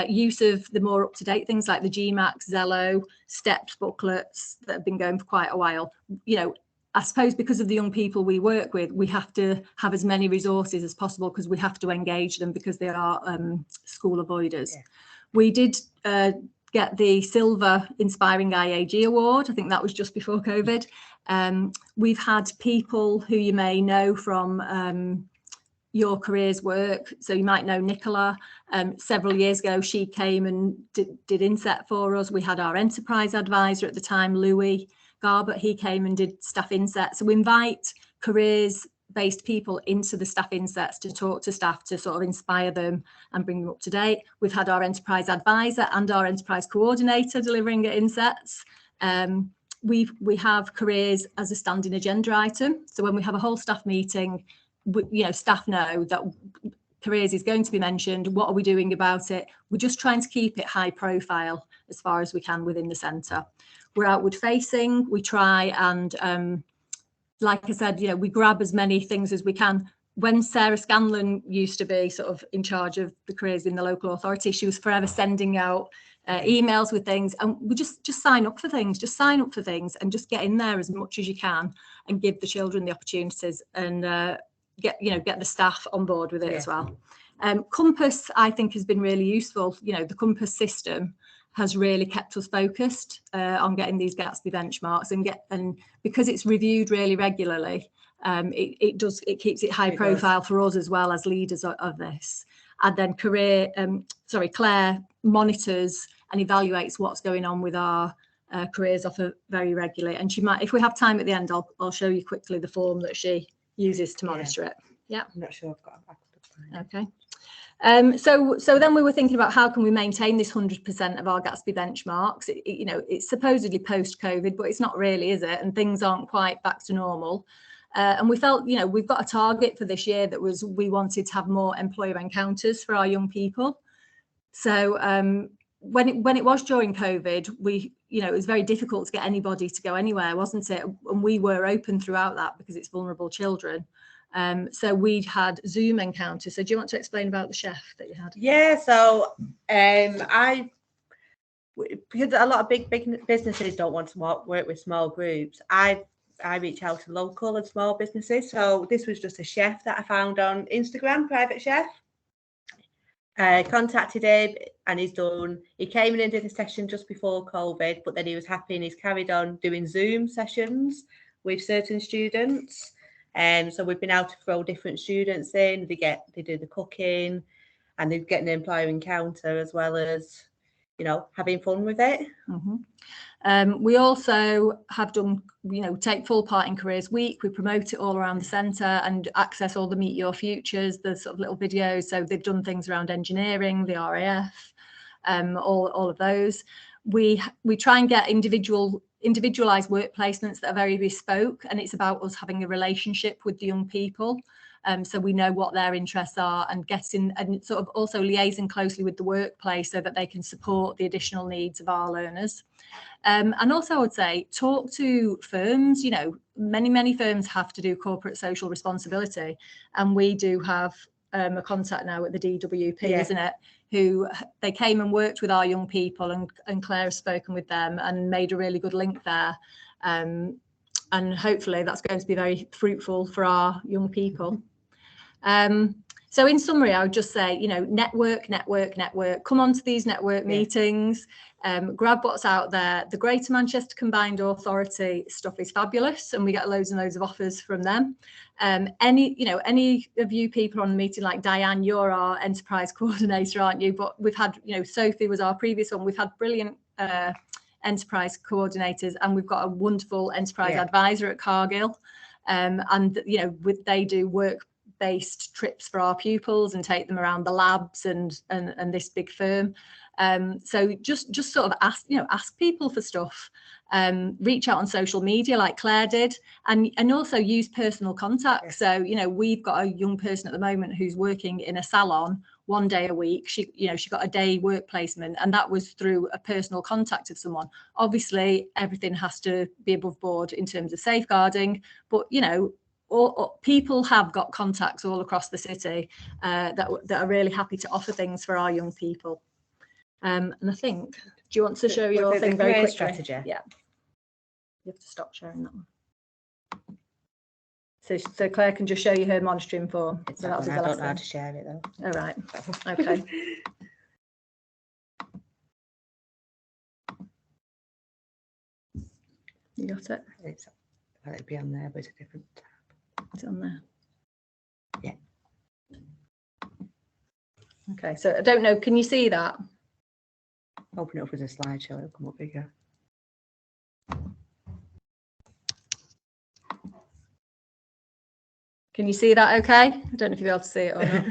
use of the more up-to-date things like the GMAX, Zello, STEPS booklets that have been going for quite a while. You know, I suppose because of the young people we work with, we have to have as many resources as possible because we have to engage them because they are school avoiders. Yeah. We did get the Silver Inspiring IAG Award. I think that was just before COVID. We've had people who you may know from your careers work. So you might know Nicola. Several years ago, she came and did inset for us. We had our enterprise advisor at the time, Louis Garbett. He came and did staff inset. So we invite careers-based people into the staff insets to talk to staff to sort of inspire them and bring them up to date. We've had our enterprise advisor and our enterprise coordinator delivering at insets. We have careers as a standing agenda item. So when we have a whole staff meeting, staff know that careers is going to be mentioned. What are we doing about it? We're just trying to keep it high profile as far as we can within the centre. We're outward facing. We try and, like I said, we grab as many things as we can. When Sarah Scanlon used to be sort of in charge of the careers in the local authority, she was forever sending out emails with things, and we just sign up for things, and just get in there as much as you can and give the children the opportunities and get the staff on board with it as well. Compass, I think, has been really useful. The Compass system has really kept us focused on getting these Gatsby benchmarks and because it's reviewed really regularly, it keeps it high profile for us as well as leaders of this. And then Claire monitors and evaluates what's going on with our careers offer very regularly. And she might, if we have time at the end, I'll show you quickly the form that she uses to monitor it. Yeah, I'm not sure I've got it. Okay. So then we were thinking about how can we maintain this 100% of our Gatsby benchmarks. It's supposedly post-COVID, but it's not really, is it? And things aren't quite back to normal. And we felt, we've got a target for this year that was we wanted to have more employer encounters for our young people. So when it was during COVID, it was very difficult to get anybody to go anywhere, wasn't it? And we were open throughout that because it's vulnerable children. So we'd had Zoom encounters. So do you want to explain about the chef that you had? Yeah, so because a lot of big businesses don't want to work with small groups, I reach out to local and small businesses. So this was just a chef that I found on Instagram, private chef. Contacted him and he came in and did a session just before COVID, but then he was happy and he's carried on doing Zoom sessions with certain students. So we've been able to throw different students in. They do the cooking, and they're getting an employer encounter as well as, having fun with it. Mm-hmm. We also have done, take full part in Careers Week. We promote it all around the centre and access all the Meet Your Futures, the sort of little videos. So they've done things around engineering, the RAF, all of those. We try and get individualized work placements that are very bespoke, and it's about us having a relationship with the young people, so we know what their interests are and getting and sort of also liaising closely with the workplace so that they can support the additional needs of our learners. And also I would say talk to firms. Many firms have to do corporate social responsibility, and we do have a contact now at the DWP, isn't it, who they came and worked with our young people, and Claire has spoken with them and made a really good link there. And hopefully that's going to be very fruitful for our young people. So in summary, I would just say, network, come on to these network meetings, grab what's out there. The Greater Manchester Combined Authority stuff is fabulous, and we get loads and loads of offers from them. Any of you people on the meeting, like Diane, you're our enterprise coordinator, aren't you? But we've had, Sophie was our previous one. We've had brilliant enterprise coordinators, and we've got a wonderful enterprise advisor at Cargill. They do work-based trips for our pupils and take them around the labs and this big firm. So just sort of ask people for stuff, reach out on social media like Claire did, and also use personal contacts. So we've got a young person at the moment who's working in a salon 1 day a week. She got a day work placement, and that was through a personal contact of someone. Obviously everything has to be above board in terms of safeguarding, but people have got contacts all across the city that are really happy to offer things for our young people. And I think, do you want to show your the thing very career quickly? strategy? Yeah. You have to stop sharing that one. So Claire can just show you her monitoring form. So that'll be the I last don't know how thing. to share it though. All right. Okay. You got it? Well, it'd be on there, but it's a different tab. It's on there. Yeah. Okay, so I don't know, can you see that? Open it up as a slideshow, it'll come up bigger. Can you see that okay? I don't know if you'll be able to see it or not.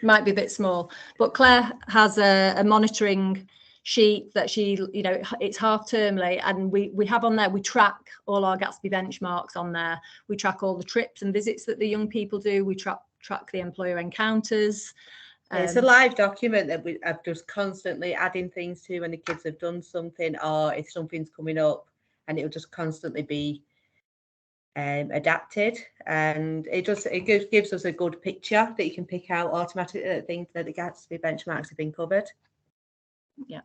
Might be a bit small. But Claire has a monitoring sheet that she, you know, it's half termly, and we have on there, we track all our Gatsby benchmarks on there. We track all the trips and visits that the young people do. We track the employer encounters. It's a live document that I'm just constantly adding things to when the kids have done something, or if something's coming up, and it'll just constantly be adapted, and it gives us a good picture that you can pick out automatically that things that the Gatsby benchmarks have been covered. Yeah.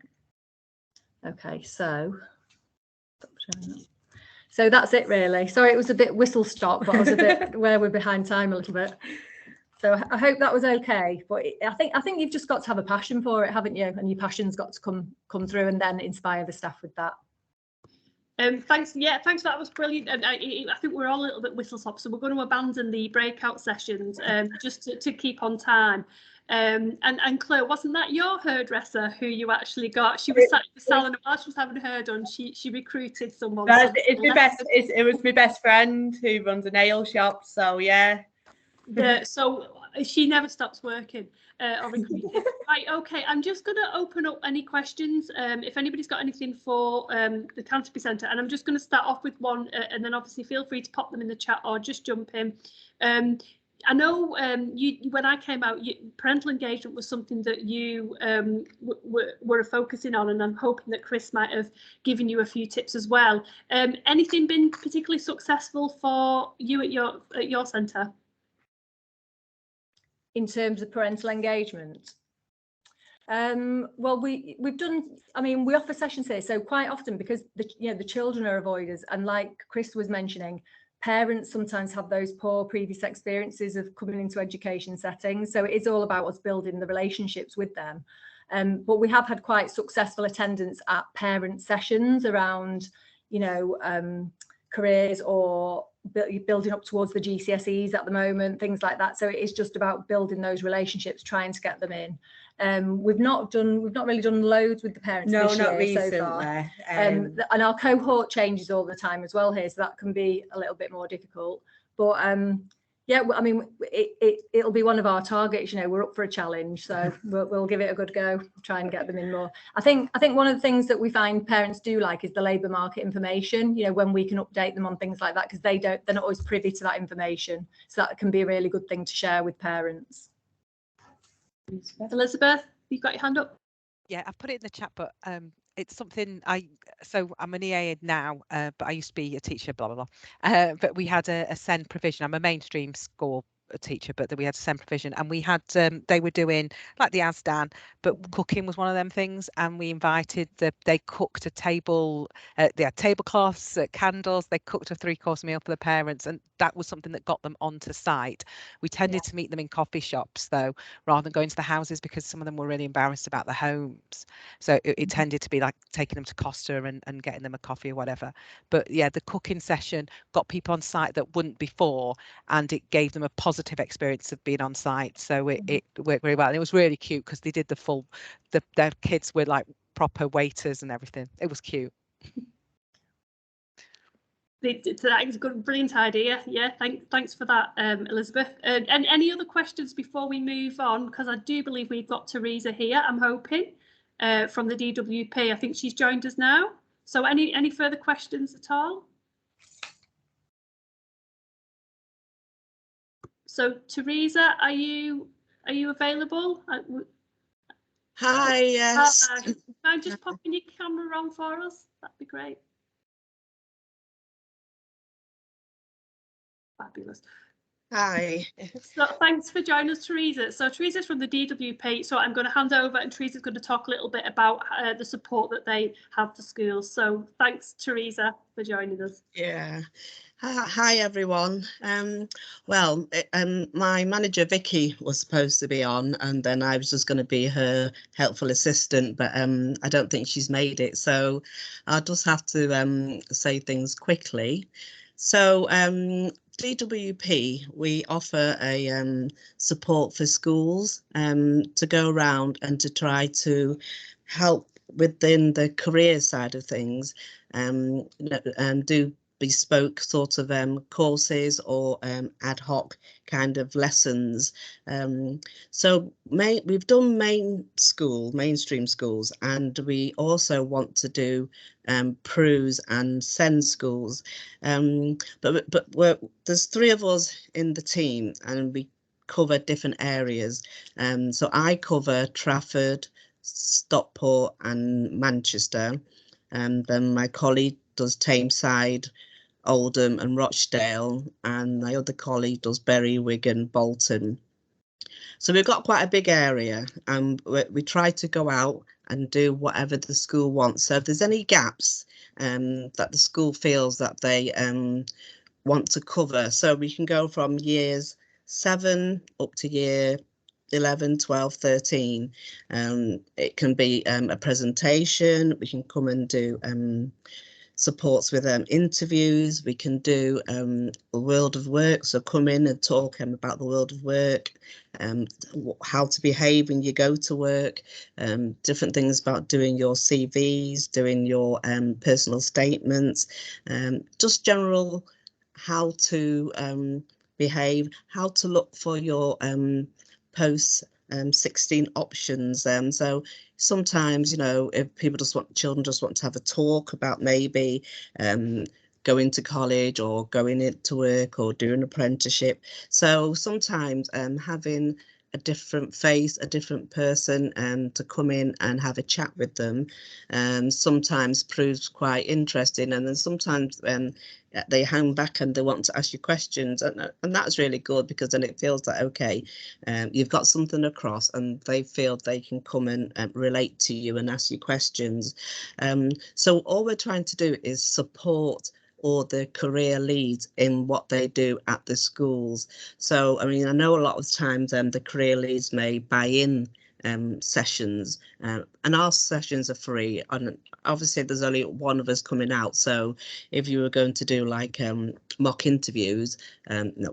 Okay, so that's it really. Sorry, it was a bit whistle stop, but I was a bit where we're behind time a little bit. So I hope that was okay. But I think you've just got to have a passion for it, haven't you? And your passion's got to come through, and then inspire the staff with that. Thanks. Yeah, thanks. That was brilliant. And I think we're all a little bit whistle stop, so we're going to abandon the breakout sessions just to keep on time. And Claire, wasn't that your hairdresser who you actually got? She was sat in the salon while she was having her done. She recruited someone. It was my best friend who runs a nail shop. So yeah. So she never stops working or recruiting. Right, okay, I'm just going to open up any questions if anybody's got anything for the Canterbury Centre, and I'm just going to start off with one and then obviously feel free to pop them in the chat or just jump in. I know when I came out, parental engagement was something that you were focusing on, and I'm hoping that Chris might have given you a few tips as well. Anything been particularly successful for you at your centre? In terms of parental engagement? Well, we've done, I mean, we offer sessions here, so quite often, because the children are avoiders, and like Chris was mentioning, parents sometimes have those poor previous experiences of coming into education settings, so it is all about us building the relationships with them. But we have had quite successful attendance at parent sessions around, you know, careers or building up towards the GCSEs at the moment, things like that. So it is just about building those relationships, trying to get them in. We've not really done loads with the parents this year, not recently, so far. And our cohort changes all the time as well here, so that can be a little bit more difficult. But yeah, I mean, it'll be one of our targets. You know, we're up for a challenge, so we'll give it a good go, try and get them in more. I think one of the things that we find parents do like is the labour market information. You know, when we can update them on things like that, because they're not always privy to that information. So that can be a really good thing to share with parents. Elizabeth, you've got your hand up. Yeah, I've put it in the chat, but it's something so I'm an EA now, but I used to be a teacher, blah, blah, blah. But we had a SEND provision. I'm a mainstream school teacher, but we had a SEND provision, and we had, they were doing like the ASDAN, but cooking was one of them things. And we invited they cooked a table, they had tablecloths, candles, they cooked a 3-course meal for the parents. And that was something that got them onto site. We tended to meet them in coffee shops though, rather than going to the houses, because some of them were really embarrassed about the homes. So it tended to be like taking them to Costa and getting them a coffee or whatever. But yeah, the cooking session got people on site that wouldn't before, and it gave them a positive experience of being on site. So it worked very well. And it was really cute because they did their kids were like proper waiters and everything. It was cute. That is a good, brilliant idea. Yeah, thanks for that, Elizabeth. And any other questions before we move on? Because I do believe we've got Teresa here, I'm hoping, from the DWP. I think she's joined us now. So any further questions at all? So Teresa, are you available? Hi, yes. Can I just pop in your camera on for us? That'd be great. Fabulous. Hi. So thanks for joining us, Teresa. So Teresa's from the DWP, so I'm going to hand over and Teresa's going to talk a little bit about the support that they have to schools. So thanks, Teresa, for joining us. Yeah. Hi everyone. My manager Vicky was supposed to be on, and then I was just going to be her helpful assistant, but I don't think she's made it, so I'll just have to say things quickly. So DWP, we offer a support for schools to go around and to try to help within the career side of things, do bespoke sort of courses or ad hoc kind of lessons. So we've done mainstream schools, and we also want to do PRUs and SEND schools. But there's 3 of us in the team, and we cover different areas. So I cover Trafford, Stockport and Manchester, and then my colleague does Tameside, Oldham and Rochdale, and my other colleague does Bury, Wigan, Bolton. So we've got quite a big area, and we try to go out and do whatever the school wants. So if there's any gaps that the school feels that they want to cover, so we can go from years 7 up to year 11, 12, 13. It can be a presentation. We can come and do supports with interviews. We can do the world of work, so come in and talk about the world of work, how to behave when you go to work, different things about doing your CVs, doing your personal statements, just general how to behave, how to look for your post 16 options. So sometimes, you know, if children just want to have a talk about maybe going to college or going into work or doing an apprenticeship. So sometimes having a different face, a different person to come in and have a chat with them sometimes proves quite interesting, and then sometimes they hang back and they want to ask you questions, and that's really good, because then it feels like, okay, you've got something across and they feel they can come and relate to you and ask you questions. So all we're trying to do is support or the career leads in what they do at the schools. So, I mean, I know a lot of times the career leads may buy in sessions, and our sessions are free, and obviously there's only one of us coming out, so if you were going to do like mock interviews,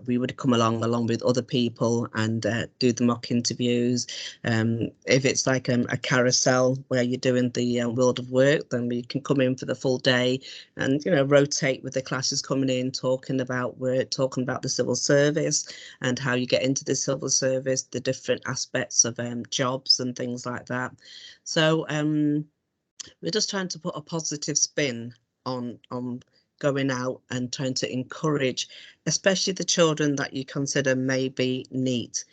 we would come along with other people and do the mock interviews. If it's like a carousel where you're doing the world of work, then we can come in for the full day and, you know, rotate with the classes coming in, talking about work, talking about the civil service and how you get into the civil service, the different aspects of jobs and things like that. So we're just trying to put a positive spin on going out and trying to encourage, especially the children that you consider maybe neat,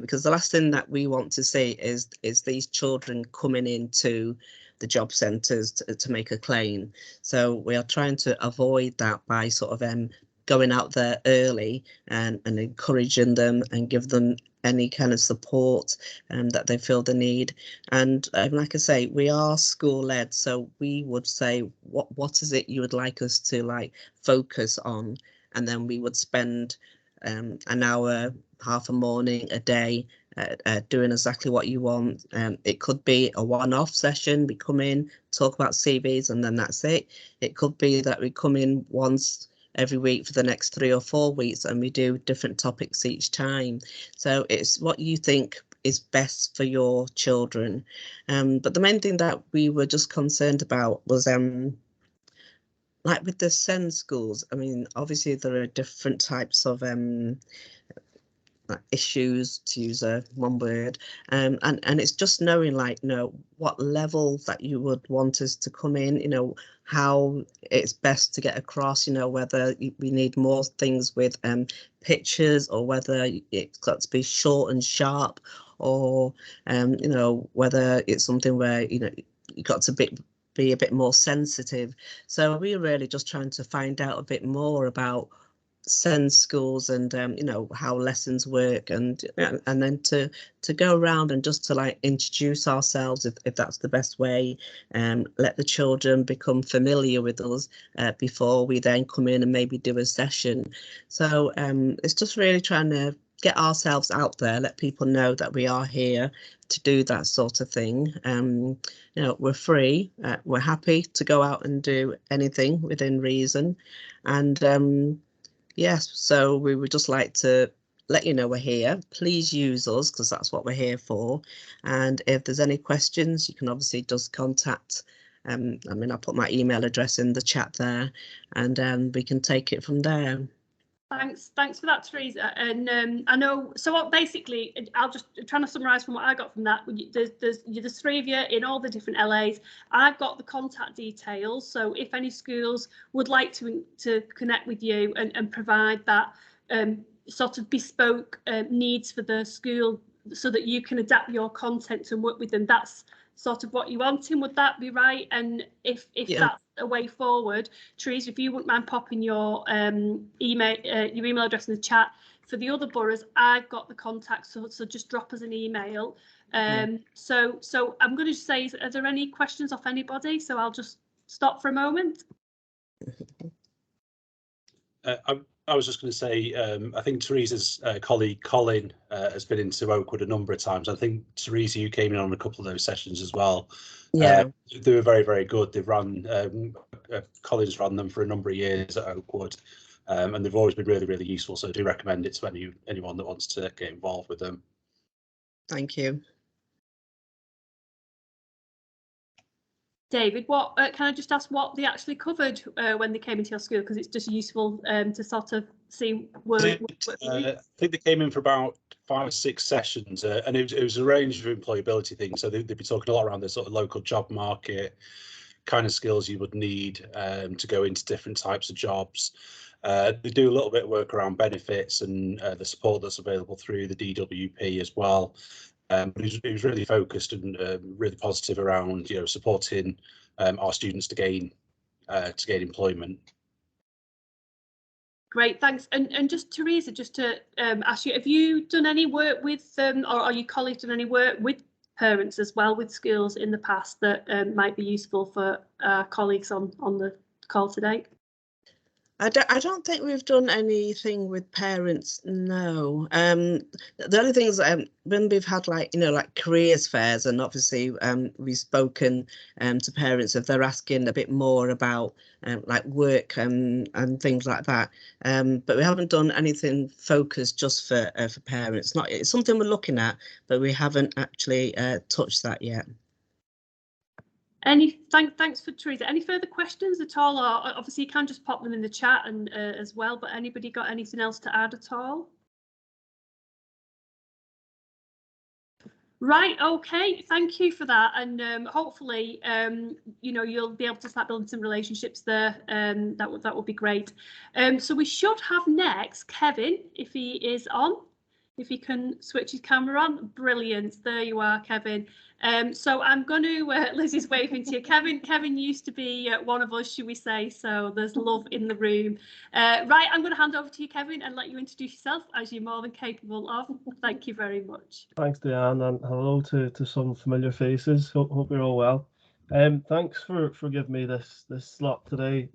because the last thing that we want to see is these children coming into the job centres to make a claim. So we are trying to avoid that by sort of going out there early and encouraging them and give them any kind of support that they feel the need. And like I say, we are school led, so we would say what is it you would like us to like focus on, and then we would spend an hour, half a morning, a day doing exactly what you want. It could be a one-off session. We come in, talk about CVs, and then that's it. It could be that we come in once every week for the next 3 or 4 weeks, and we do different topics each time. So it's what you think is best for your children. But the main thing that we were just concerned about was like with the SEND schools. I mean, obviously there are different types of issues, to use one word, and it's just knowing, like, you know, what level that you would want us to come in, you know, how it's best to get across, you know, whether we need more things with pictures, or whether it's got to be short and sharp, or you know, whether it's something where, you know, you got to be a bit more sensitive. So we're really just trying to find out a bit more about SEND schools and you know, how lessons work, and then to go around and just to like introduce ourselves if that's the best way, and let the children become familiar with us before we then come in and maybe do a session. So it's just really trying to get ourselves out there, let people know that we are here to do that sort of thing. You know, we're free, we're happy to go out and do anything within reason, and yes, so we would just like to let you know we're here. Please use us, because that's what we're here for. And if there's any questions, you can obviously just contact. I mean, I'll put my email address in the chat there, and we can take it from there. Thanks for that, Teresa. And I know, so basically, I'll just trying to summarise from what I got from that. There's 3 of you in all the different LAs. I've got the contact details, so if any schools would like to connect with you and provide that sort of bespoke needs for the school, so that you can adapt your content and work with them, that's sort of what you're wanting. Would that be right? And if that's a way forward, Teresa, if you wouldn't mind popping your email address in the chat. For the other boroughs, I've got the contacts, so just drop us an email. So I'm going to say, are there any questions off anybody? So I'll just stop for a moment. I was just going to say, I think Teresa's colleague Colin has been into Oakwood a number of times. I think, Teresa, you came in on a couple of those sessions as well. Yeah, they were very, very good. They've run, Colin's run them for a number of years at Oakwood, and they've always been really, really useful. So I do recommend it to anyone that wants to get involved with them. thank you. David, what can I just ask what they actually covered when they came into your school? Because it's just useful to sort of see I think they came in for about 5 or 6 sessions, and it was a range of employability things. So they'd be talking a lot around the sort of local job market, kind of skills you would need to go into different types of jobs. They do a little bit of work around benefits and the support that's available through the DWP as well. But it was really focused and really positive around, you know, supporting our students to gain employment. Great, thanks. And just Teresa, just to ask you, have you done any work with or are your colleagues done any work with parents as well, with schools in the past that might be useful for colleagues on the call today? I don't think we've done anything with parents, no. The only things when we've had like careers fairs, and obviously we've spoken to parents if they're asking a bit more about like work and things like that. But we haven't done anything focused just for parents. It's something we're looking at, but we haven't actually touched that yet. Thanks for Teresa. Any further questions at all? Or obviously you can just pop them in the chat and as well, but anybody got anything else to add at all? Right, okay, thank you for that, and hopefully you'll be able to start building some relationships there. That would be great. So we should have next Kevin, if he is on. If he can switch his camera on, brilliant. There you are, Kevin. So I'm going to, Lizzie's waving to you. Kevin used to be one of us, should we say, so there's love in the room. Right, I'm going to hand over to you, Kevin, and let you introduce yourself, as you're more than capable of. Thank you very much. Thanks, Diane, and hello to some familiar faces. Hope you're all well. Thanks for giving me this slot today.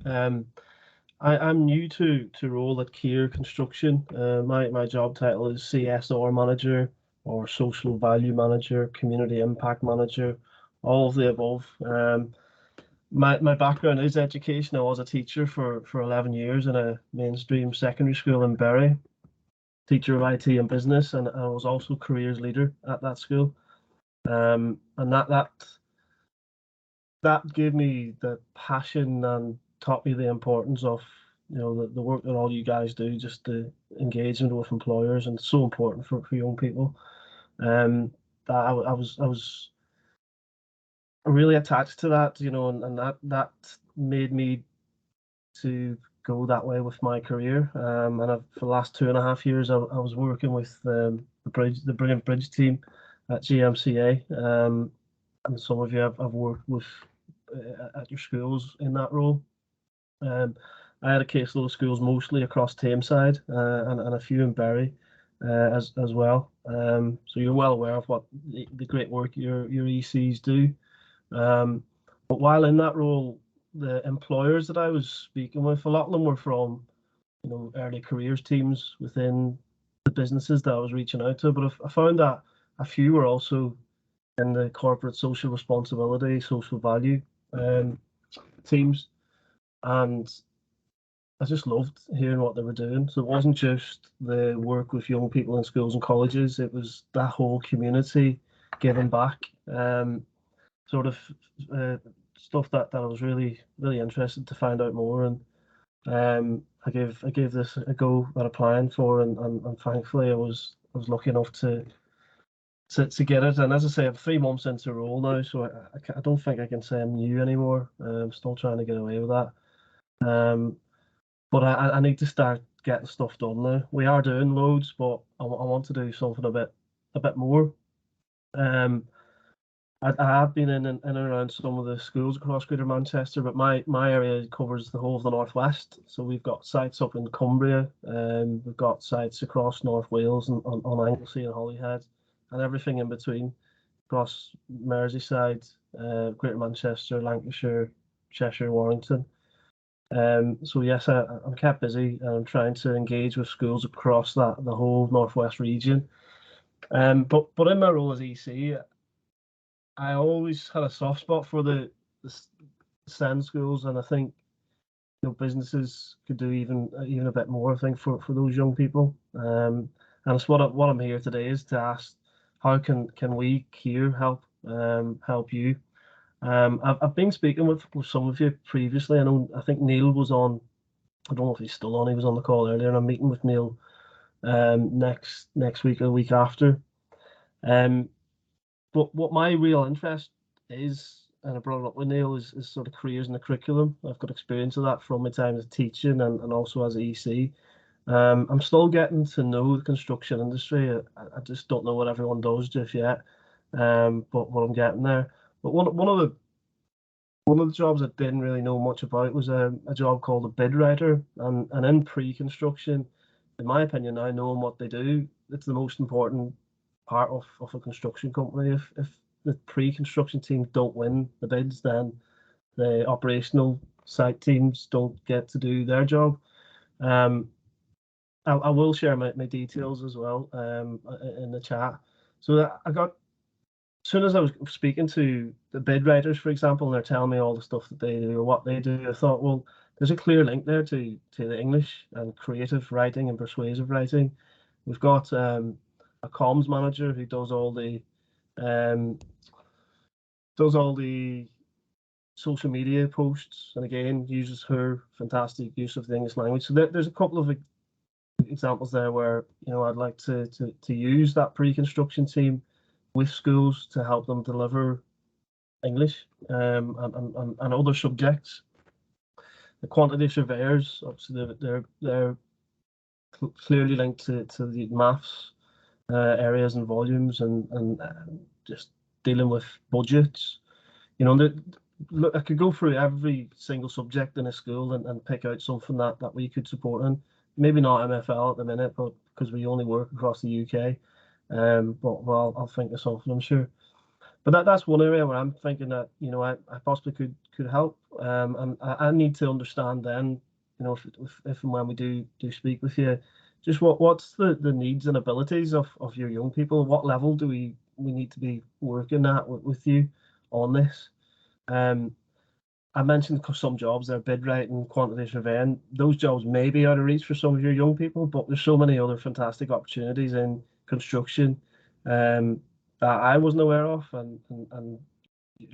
I'm new to role at Kier Construction. My job title is CSR manager or social value manager, community impact manager, all of the above. My background is education. I was a teacher for 11 years in a mainstream secondary school in Bury, teacher of IT and business, and I was also careers leader at that school. And that gave me the passion and taught me the importance of the work that all you guys do, just the engagement with employers, and it's so important for young people. That I was really attached to that, and that made me to go that way with my career. And for the last 2.5 years, I was working with the Brilliant Bridge team at GMCA, and some of you I've worked with at your schools in that role. I had a caseload of schools mostly across Tameside and a few in Bury as well. So you're well aware of what the great work your ECs do. But while in that role, the employers that I was speaking with, a lot of them were from, you know, early careers teams within the businesses that I was reaching out to. But I found that a few were also in the corporate social responsibility, social value teams, and I just loved hearing what they were doing. So it wasn't just the work with young people in schools and colleges; it was that whole community giving back. Sort of stuff that I was really interested to find out more, and I gave this a go at applying for, and thankfully I was lucky enough to get it. And as I say, I'm 3 months into role now, so I don't think I can say I'm new anymore. I'm still trying to get away with that. But I need to start getting stuff done now. We are doing loads, but I want to do something a bit more. I have been in and around some of the schools across Greater Manchester, but my area covers the whole of the northwest. So we've got sites up in Cumbria, we've got sites across North Wales and on Anglesey and Holyhead, and everything in between, across Merseyside, Greater Manchester, Lancashire, Cheshire, Warrington. So yes, I'm kept busy and I'm trying to engage with schools across the whole northwest region. But in my role as EC, I always had a soft spot for the SEND schools, and I think, you know, businesses could do even a bit more, I think, for those young people. And it's what I'm here today is to ask, how can we here help you? I've been speaking with some of you previously. I think Neil was on. I don't know if he's still on. He was on the call earlier, and I'm meeting with Neil next week or the week after. But what my real interest is, and I brought it up with Neil, is sort of careers in the curriculum. I've got experience of that from my time as teaching and also as an EC. I'm still getting to know the construction industry. I just don't know what everyone does just yet. But I'm getting there. But one of the jobs I didn't really know much about was a job called a bid writer, and in pre-construction, in my opinion, now knowing what they do, it's the most important part of a construction company. If the pre-construction teams don't win the bids, then the operational site teams don't get to do their job. I will share my details as well in the chat. So I got, as soon as I was speaking to the bid writers, for example, and they're telling me all the stuff that they do or what they do, I thought, well, there's a clear link there to the English and creative writing and persuasive writing. We've got a comms manager who does all the social media posts, and again uses her fantastic use of the English language. So there's a couple of examples there where, you know, I'd like to use that pre-construction team with schools to help them deliver English and other subjects. The quantity surveyors, obviously, they're clearly linked to the maths areas and volumes and just dealing with budgets. You know, look, I could go through every single subject in a school and pick out something that we could support in. Maybe not MFL at the minute, but because we only work across the UK. But well, I'll think of something, I'm sure. But that's one area where I'm thinking that, you know, I possibly could help. And I need to understand then, you know, if and when we do speak with you, just what's the needs and abilities of your young people. What level do we need to be working at with you on this? I mentioned some jobs there, bid writing, quantity surveying. Those jobs may be out of reach for some of your young people, but there's so many other fantastic opportunities in construction that I wasn't aware of, and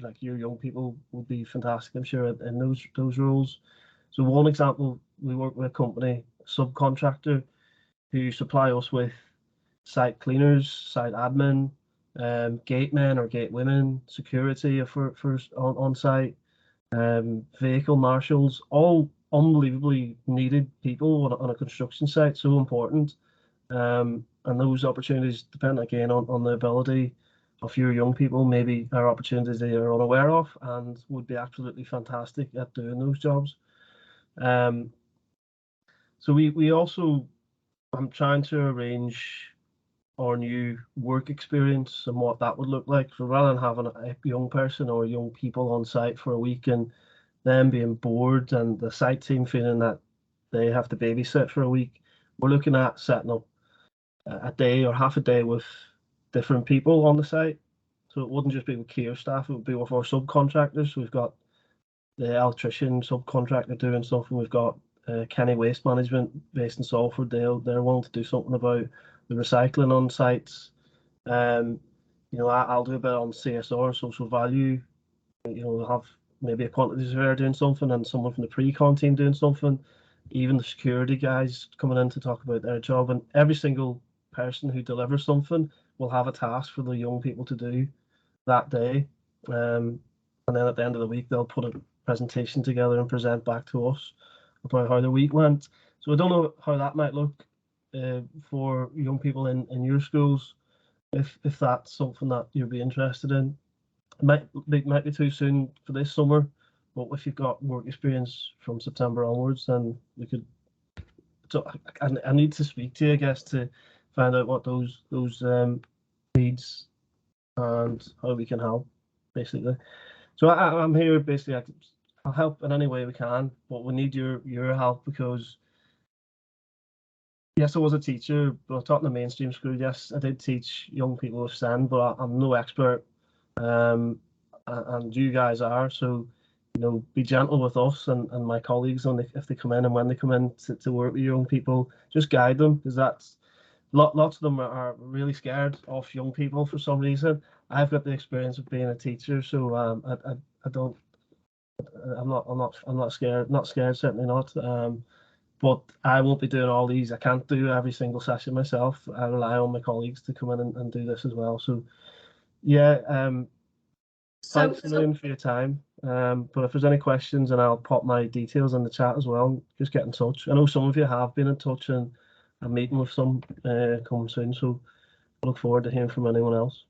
like your young people would be fantastic, I'm sure, in those roles. So one example, we work with a company, subcontractor, who supply us with site cleaners, site admin, gate men or gate women, security for on site, vehicle marshals, all unbelievably needed people on a construction site, so important. And those opportunities depend again on the ability of your young people. Maybe are opportunities they are unaware of and would be absolutely fantastic at doing those jobs. So we also, I'm trying to arrange our new work experience and what that would look like. So rather than having a young person or young people on site for a week and them being bored and the site team feeling that they have to babysit for a week, we're looking at setting up a day or half a day with different people on the site. So it wouldn't just be with care staff, it would be with our subcontractors. We've got the electrician subcontractor doing stuff, and we've got Kenny Waste Management based in Salford. They're willing to do something about the recycling on sites. You know, I'll do a bit on CSR, social value. You know, we'll have maybe a quantity surveyor doing something and someone from the pre-con team doing something. Even the security guys coming in to talk about their job, and every single person who delivers something will have a task for the young people to do that day. And then at the end of the week, they'll put a presentation together and present back to us about how the week went. So I don't know how that might look for young people in your schools, if that's something that you'd be interested in. It might be too soon for this summer, but if you've got work experience from September onwards, then we could. So I need to speak to you, I guess, to find out what those needs and how we can help, basically. So I'm here basically. I'll help in any way we can, but we need your help, because yes, I was a teacher, but I taught in a mainstream school. Yes, I did teach young people with SEND, but I'm no expert. And you guys are, so you know, be gentle with us and my colleagues on if they come in and when they come in to work with young people, just guide them, because that's lots of them are really scared of young people for some reason. I've got the experience of being a teacher, so I don't, I'm not scared, certainly not. But I won't be doing all these. I can't do every single session myself. I rely on my colleagues to come in and do this as well. So yeah, thanks Lynn for your time. But if there's any questions, and I'll pop my details in the chat as well, just get in touch. I know some of you have been in touch, and I'm meeting with some coming soon, so I look forward to hearing from anyone else.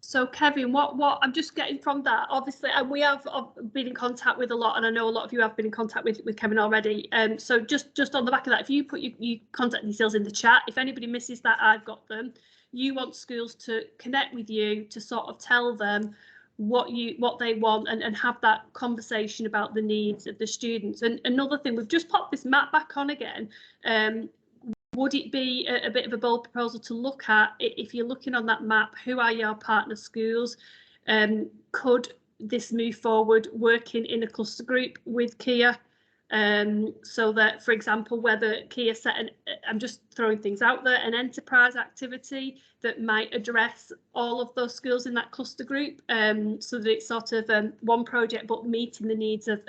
So Kevin, what I'm just getting from that, obviously, and we have been in contact with a lot, and I know a lot of you have been in contact with Kevin already. So just on the back of that, if you put your contact details in the chat, if anybody misses that, I've got them. You want schools to connect with you to sort of tell them what they want and have that conversation about the needs of the students. And another thing, we've just popped this map back on again. Would it be a bit of a bold proposal to look at, if you're looking on that map, who are your partner schools? Could this move forward working in a cluster group with Kia? So that, for example, whether Kia set I'm just throwing things out there, an enterprise activity that might address all of those schools in that cluster group, so that it's sort of one project but meeting the needs of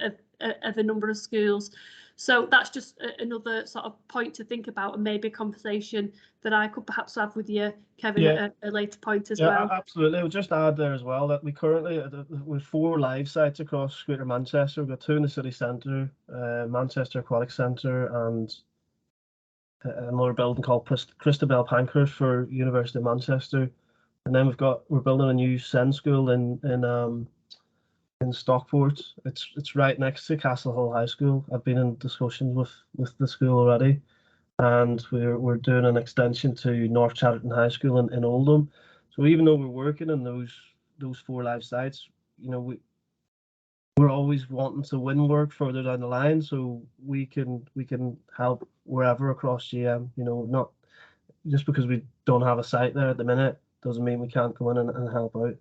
a number of schools. So that's just another sort of point to think about, and maybe a conversation that I could perhaps have with you, Kevin, at a later point as well. Absolutely. I would just add there as well that we currently, with 4 live sites across Greater Manchester. We've got 2 in the city centre, Manchester Aquatic Centre, and another building called Christabel Pankhurst for University of Manchester. And then we're building a new SEND school in Stockport. It's right next to Castle Hill High School. I've been in discussions with the school already, and we're doing an extension to North Chatterton High School in Oldham. So even though we're working in those 4 live sites, you know, we're always wanting to win work further down the line, so we can help wherever across GM. You know, not just because we don't have a site there at the minute doesn't mean we can't go in and help out.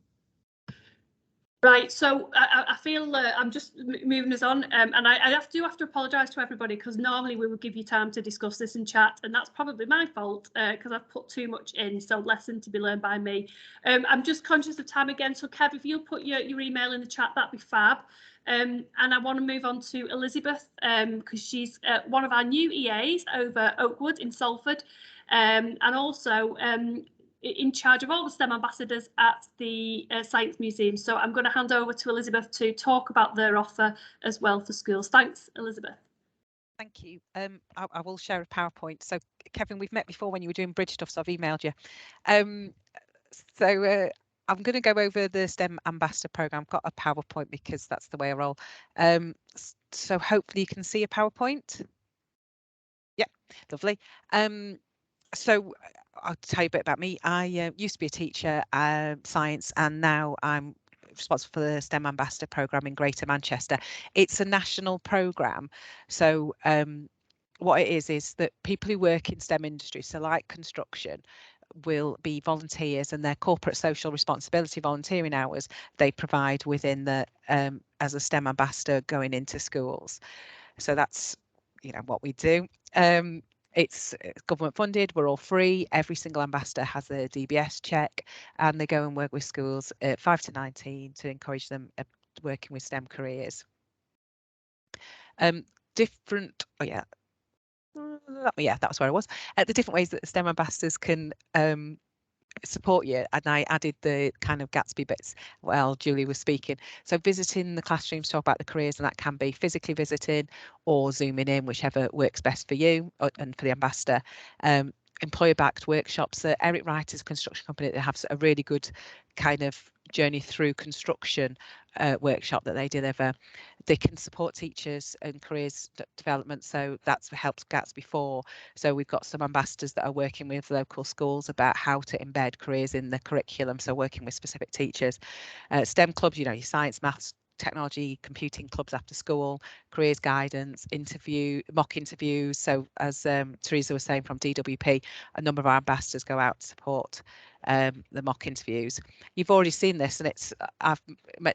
Right, so I feel I'm just moving us on, and I have to apologise to everybody, because normally we would give you time to discuss this in chat, and that's probably my fault, because I've put too much in, so lesson to be learned by me. I'm just conscious of time again, so Kev, if you'll put your email in the chat, that'd be fab. And I want to move on to Elizabeth, because she's one of our new EAs over Oakwood in Salford, and also in charge of all the STEM ambassadors at the Science Museum. So I'm going to hand over to Elizabeth to talk about their offer as well for schools. Thanks, Elizabeth. Thank you. I will share a PowerPoint. So Kevin, we've met before when you were doing bridge stuff, so I've emailed you. So I'm going to go over the STEM Ambassador Programme. I've got a PowerPoint because that's the way I roll. So hopefully you can see a PowerPoint. Yeah, lovely. So I'll tell you a bit about me. I used to be a teacher, science, and now I'm responsible for the STEM Ambassador programme in Greater Manchester. It's a national programme, so what it is that people who work in STEM industry, so like construction, will be volunteers, and their corporate social responsibility volunteering hours they provide within the as a STEM ambassador going into schools. So that's what we do. It's government funded, we're all free. Every single ambassador has a DBS check, and they go and work with schools at 5 to 19 to encourage them working with STEM careers. Different, oh yeah, that was where I was. The different ways that the STEM ambassadors can support you, and I added the kind of Gatsby bits while Julie was speaking. So visiting the classrooms to talk about the careers, and that can be physically visiting or zooming in, whichever works best for you and for the ambassador. Employer-backed workshops. Eric Wright is a construction company that has a really good kind of journey through construction workshop that they deliver. They can support teachers and careers development, so that's helped Gatsby before. So we've got some ambassadors that are working with local schools about how to embed careers in the curriculum, so working with specific teachers. STEM clubs, your science, maths, technology, computing clubs after school, careers guidance, mock interviews. So as Teresa was saying from DWP, a number of our ambassadors go out to support the mock interviews. You've already seen this, and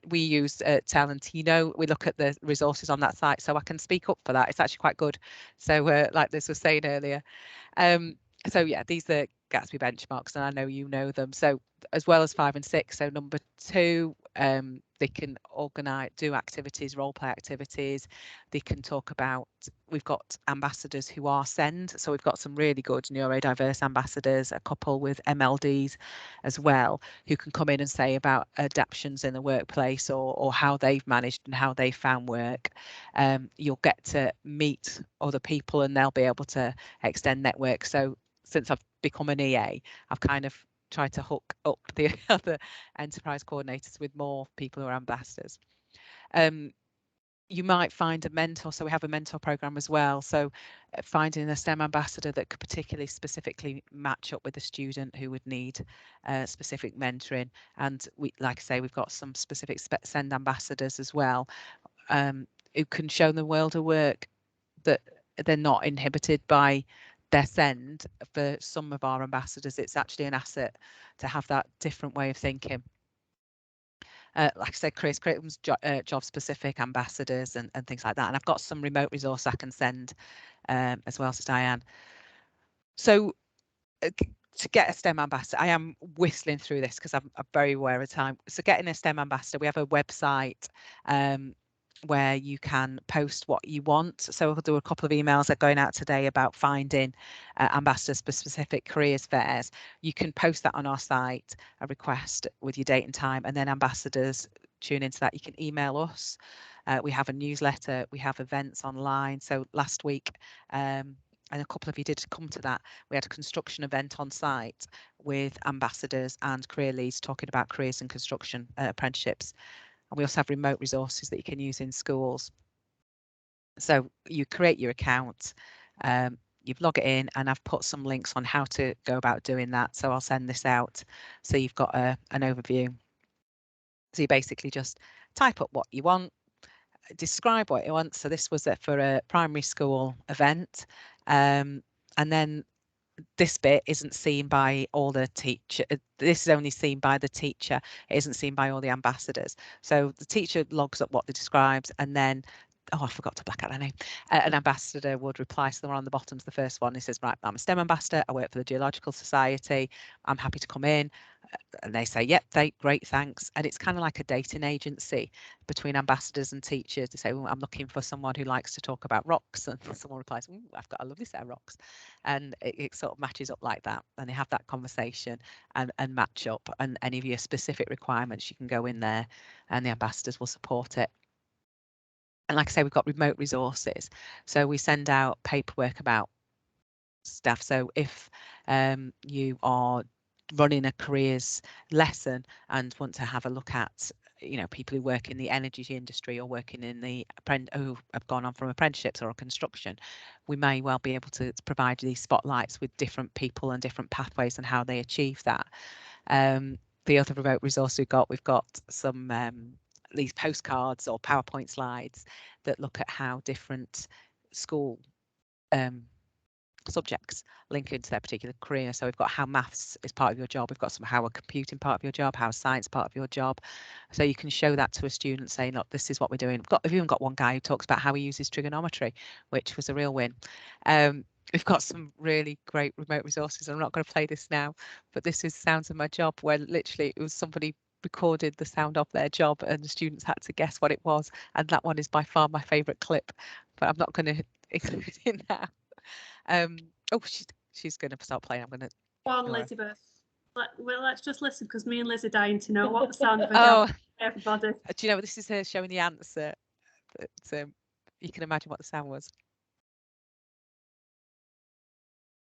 we use Talentino. We look at the resources on that site, so I can speak up for that. It's actually quite good. So like this was saying earlier. So yeah, these are Gatsby benchmarks, and I know you know them. So as well as 5 and 6, so number 2, they can do activities, role play activities. They can talk about, we've got ambassadors who are SEND, so we've got some really good neurodiverse ambassadors, a couple with MLDs as well, who can come in and say about adaptations in the workplace, or how they've managed and how they found work. You'll get to meet other people, and they'll be able to extend network. So since I've become an EA, I've kind of tried to hook up the other enterprise coordinators with more people who are ambassadors. You might find a mentor, so we have a mentor program as well. So finding a STEM ambassador that could particularly specifically match up with a student who would need specific mentoring. And we, like I say, we've got some specific SEND ambassadors as well, who can show the world of work, that they're not inhibited by their SEND. For some of our ambassadors, it's actually an asset to have that different way of thinking. Like I said, Chris, job specific ambassadors and things like that. And I've got some remote resource I can send as well to Diane. So to get a STEM ambassador, I am whistling through this because I'm very aware of time. So getting a STEM ambassador, we have a website where you can post what you want. So I'll do a couple of emails that are going out today about finding ambassadors for specific careers fairs. You can post that on our site, a request with your date and time, and then ambassadors tune into that. You can email us. We have a newsletter, we have events online. So last week, and a couple of you did come to that, we had a construction event on site with ambassadors and career leads talking about careers in construction apprenticeships. And we also have remote resources that you can use in schools. So you create your account, you log it in, and I've put some links on how to go about doing that. So I'll send this out so you've got an overview. So you basically just type up what you want, describe what you want. So this was for a primary school event. And then this bit isn't seen by all the teacher. This is only seen by the teacher. It isn't seen by all the ambassadors. So the teacher logs up what they described, and then, oh, I forgot to black out their name. An ambassador would reply to the one on the bottom, to the first one. He says, right, I'm a STEM ambassador. I work for the Geological Society. I'm happy to come in. And they say, yep, great, thanks. And it's kind of like a dating agency between ambassadors and teachers. They say, well, I'm looking for someone who likes to talk about rocks. And someone replies, I've got a lovely set of rocks. And it sort of matches up like that. And they have that conversation and match up. And any of your specific requirements, you can go in there and the ambassadors will support it. And like I say, we've got remote resources. So we send out paperwork about stuff. So if you are running a careers lesson and want to have a look at people who work in the energy industry or working in the who have gone on from apprenticeships or construction. We may well be able to provide these spotlights with different people and different pathways and how they achieve that. The other remote resource we've got some these postcards or PowerPoint slides that look at how different school subjects link into their particular career. So we've got how maths is part of your job, we've got some how a computing part of your job, how science part of your job. So you can show that to a student saying, look, this is what we're doing. We've even got one guy who talks about how he uses trigonometry, which was a real win. We've got some really great remote resources. I'm not going to play this now, but this is Sounds of My Job, where literally it was somebody recorded the sound of their job and the students had to guess what it was. And that one is by far my favourite clip, but I'm not going to include it now. Oh, she's going to start playing. I'm going to. Go on, Elizabeth. Let's just listen, because me and Liz are dying to know what the sound of her job is. Everybody. Do you know what this is? Her showing the answer. But you can imagine what the sound was.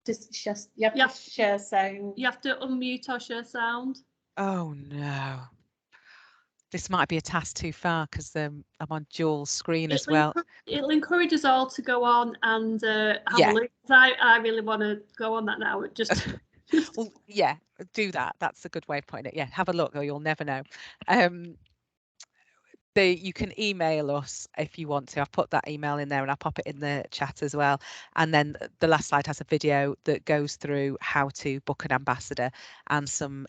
Just you have to share sound. You have to unmute or share sound. Oh no. This might be a task too far because I'm on dual screen as well. It'll encourage us all to go on and have a look. I really want to go on that now. Well, yeah, do that. That's a good way of putting it. Yeah, have a look or you'll never know. You can email us if you want to. I've put that email in there and I'll pop it in the chat as well. And then the last slide has a video that goes through how to book an ambassador and some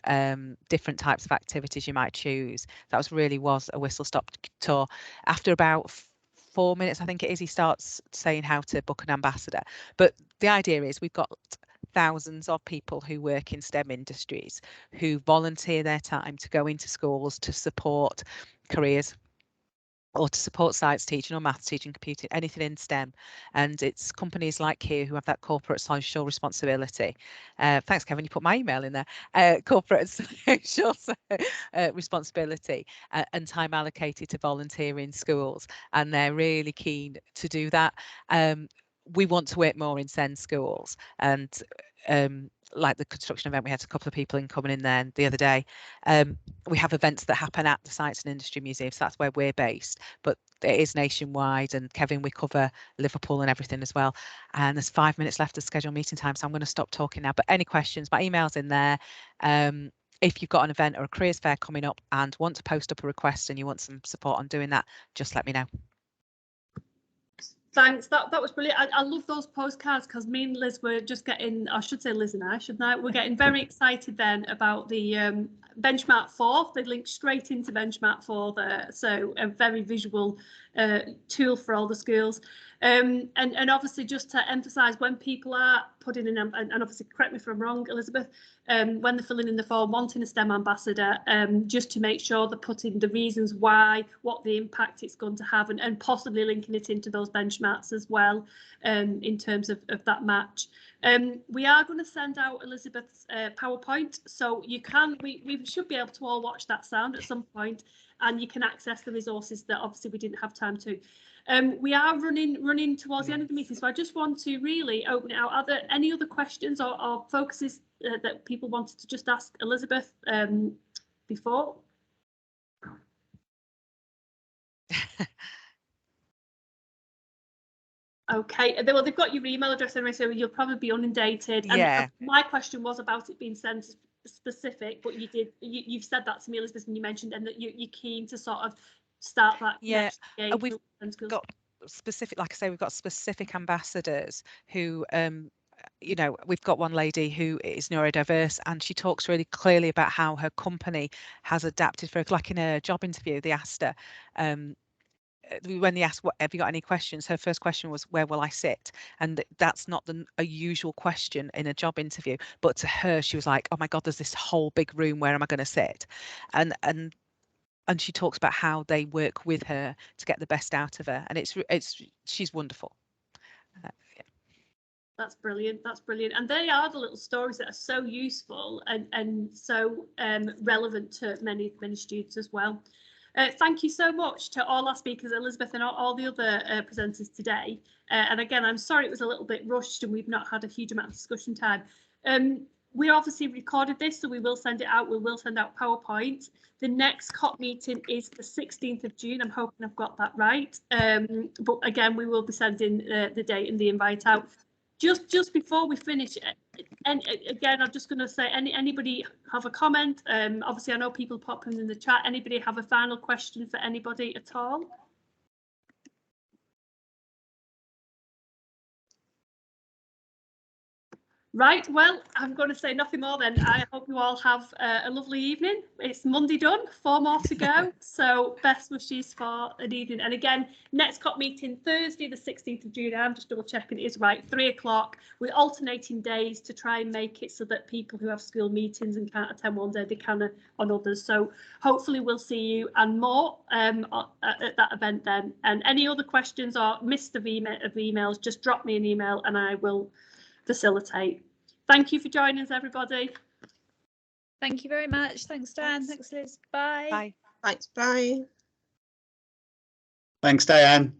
different types of activities you might choose. That was a whistle-stop tour. After about 4 minutes, I think it is, he starts saying how to book an ambassador. But the idea is we've got thousands of people who work in STEM industries who volunteer their time to go into schools to support careers or to support science teaching or maths teaching, computing, anything in STEM. And it's companies like here who have that corporate social responsibility. Thanks, Kevin, you put my email in there. Corporate social responsibility and time allocated to volunteer in schools. And they're really keen to do that. We want to work more in SEND schools, and like the construction event, we had a couple of people coming in there the other day. We have events that happen at the Science and Industry Museum, so that's where we're based, but it is nationwide. And Kevin, we cover Liverpool and everything as well. And there's 5 minutes left of scheduled meeting time, so I'm going to stop talking now. But any questions, my email's in there. If you've got an event or a careers fair coming up and want to post up a request and you want some support on doing that, just let me know. Thanks, that was brilliant. I love those postcards because me and Liz were just getting, I should say Liz and I, shouldn't I? We're getting very excited then about the Benchmark 4. They link straight into Benchmark 4 there. So a very visual tool for all the schools. And obviously just to emphasise, when people are putting in, and obviously correct me if I'm wrong, Elizabeth, when they're filling in the form wanting a STEM ambassador, just to make sure they're putting the reasons why, what the impact it's going to have, and possibly linking it into those benchmarks as well, in terms of that match. We are going to send out Elizabeth's PowerPoint, so you can, we should be able to all watch that sound at some point, and you can access the resources that obviously we didn't have time to. We are running towards the end of the meeting, so I just want to really open it out. Are there any other questions or focuses that people wanted to just ask Elizabeth before? Okay, well, they've got your email address anyway, so you'll probably be inundated. Yeah. And my question was about it being sent specific, but you've said that to me, Elizabeth, and you mentioned and that you're keen to sort of start that. Yeah, we've got specific, like I say, we've got specific ambassadors who we've got one lady who is neurodiverse, and she talks really clearly about how her company has adapted for, like in a job interview, they asked her, when they asked, what have you got any questions, her first question was, where will I sit? And that's not a usual question in a job interview, but to her she was like, oh my god, there's this whole big room, where am I going to sit? And she talks about how they work with her to get the best out of her, and she's wonderful. Yeah. That's brilliant. That's brilliant. And they are the little stories that are so useful and so relevant to many students as well. Thank you so much to all our speakers, Elizabeth, and all the other presenters today. And again, I'm sorry it was a little bit rushed and we've not had a huge amount of discussion time. we obviously recorded this, so we will send it out. We will send out PowerPoint. The next COP meeting is the 16th of June. I'm hoping I've got that right. But again, we will be sending the date and the invite out. Just before we finish, and again, I'm just going to say, anybody have a comment? Obviously, I know people pop them in the chat. Anybody have a final question for anybody at all? Right, well, I'm going to say nothing more then. I hope you all have a lovely evening. It's Monday done, 4 more to go. So best wishes for an evening. And again, next COP meeting Thursday, the 16th of June. I'm just double checking it is right, 3 o'clock. We're alternating days to try and make it so that people who have school meetings and can't attend one day, they can on others. So hopefully we'll see you and more at that event then. And any other questions or missed of emails, just drop me an email and I will facilitate. Thank you for joining us, everybody. Thank you very much. Thanks, Dan. Thanks, Liz. Bye. Bye. Thanks, bye. Thanks, Diane.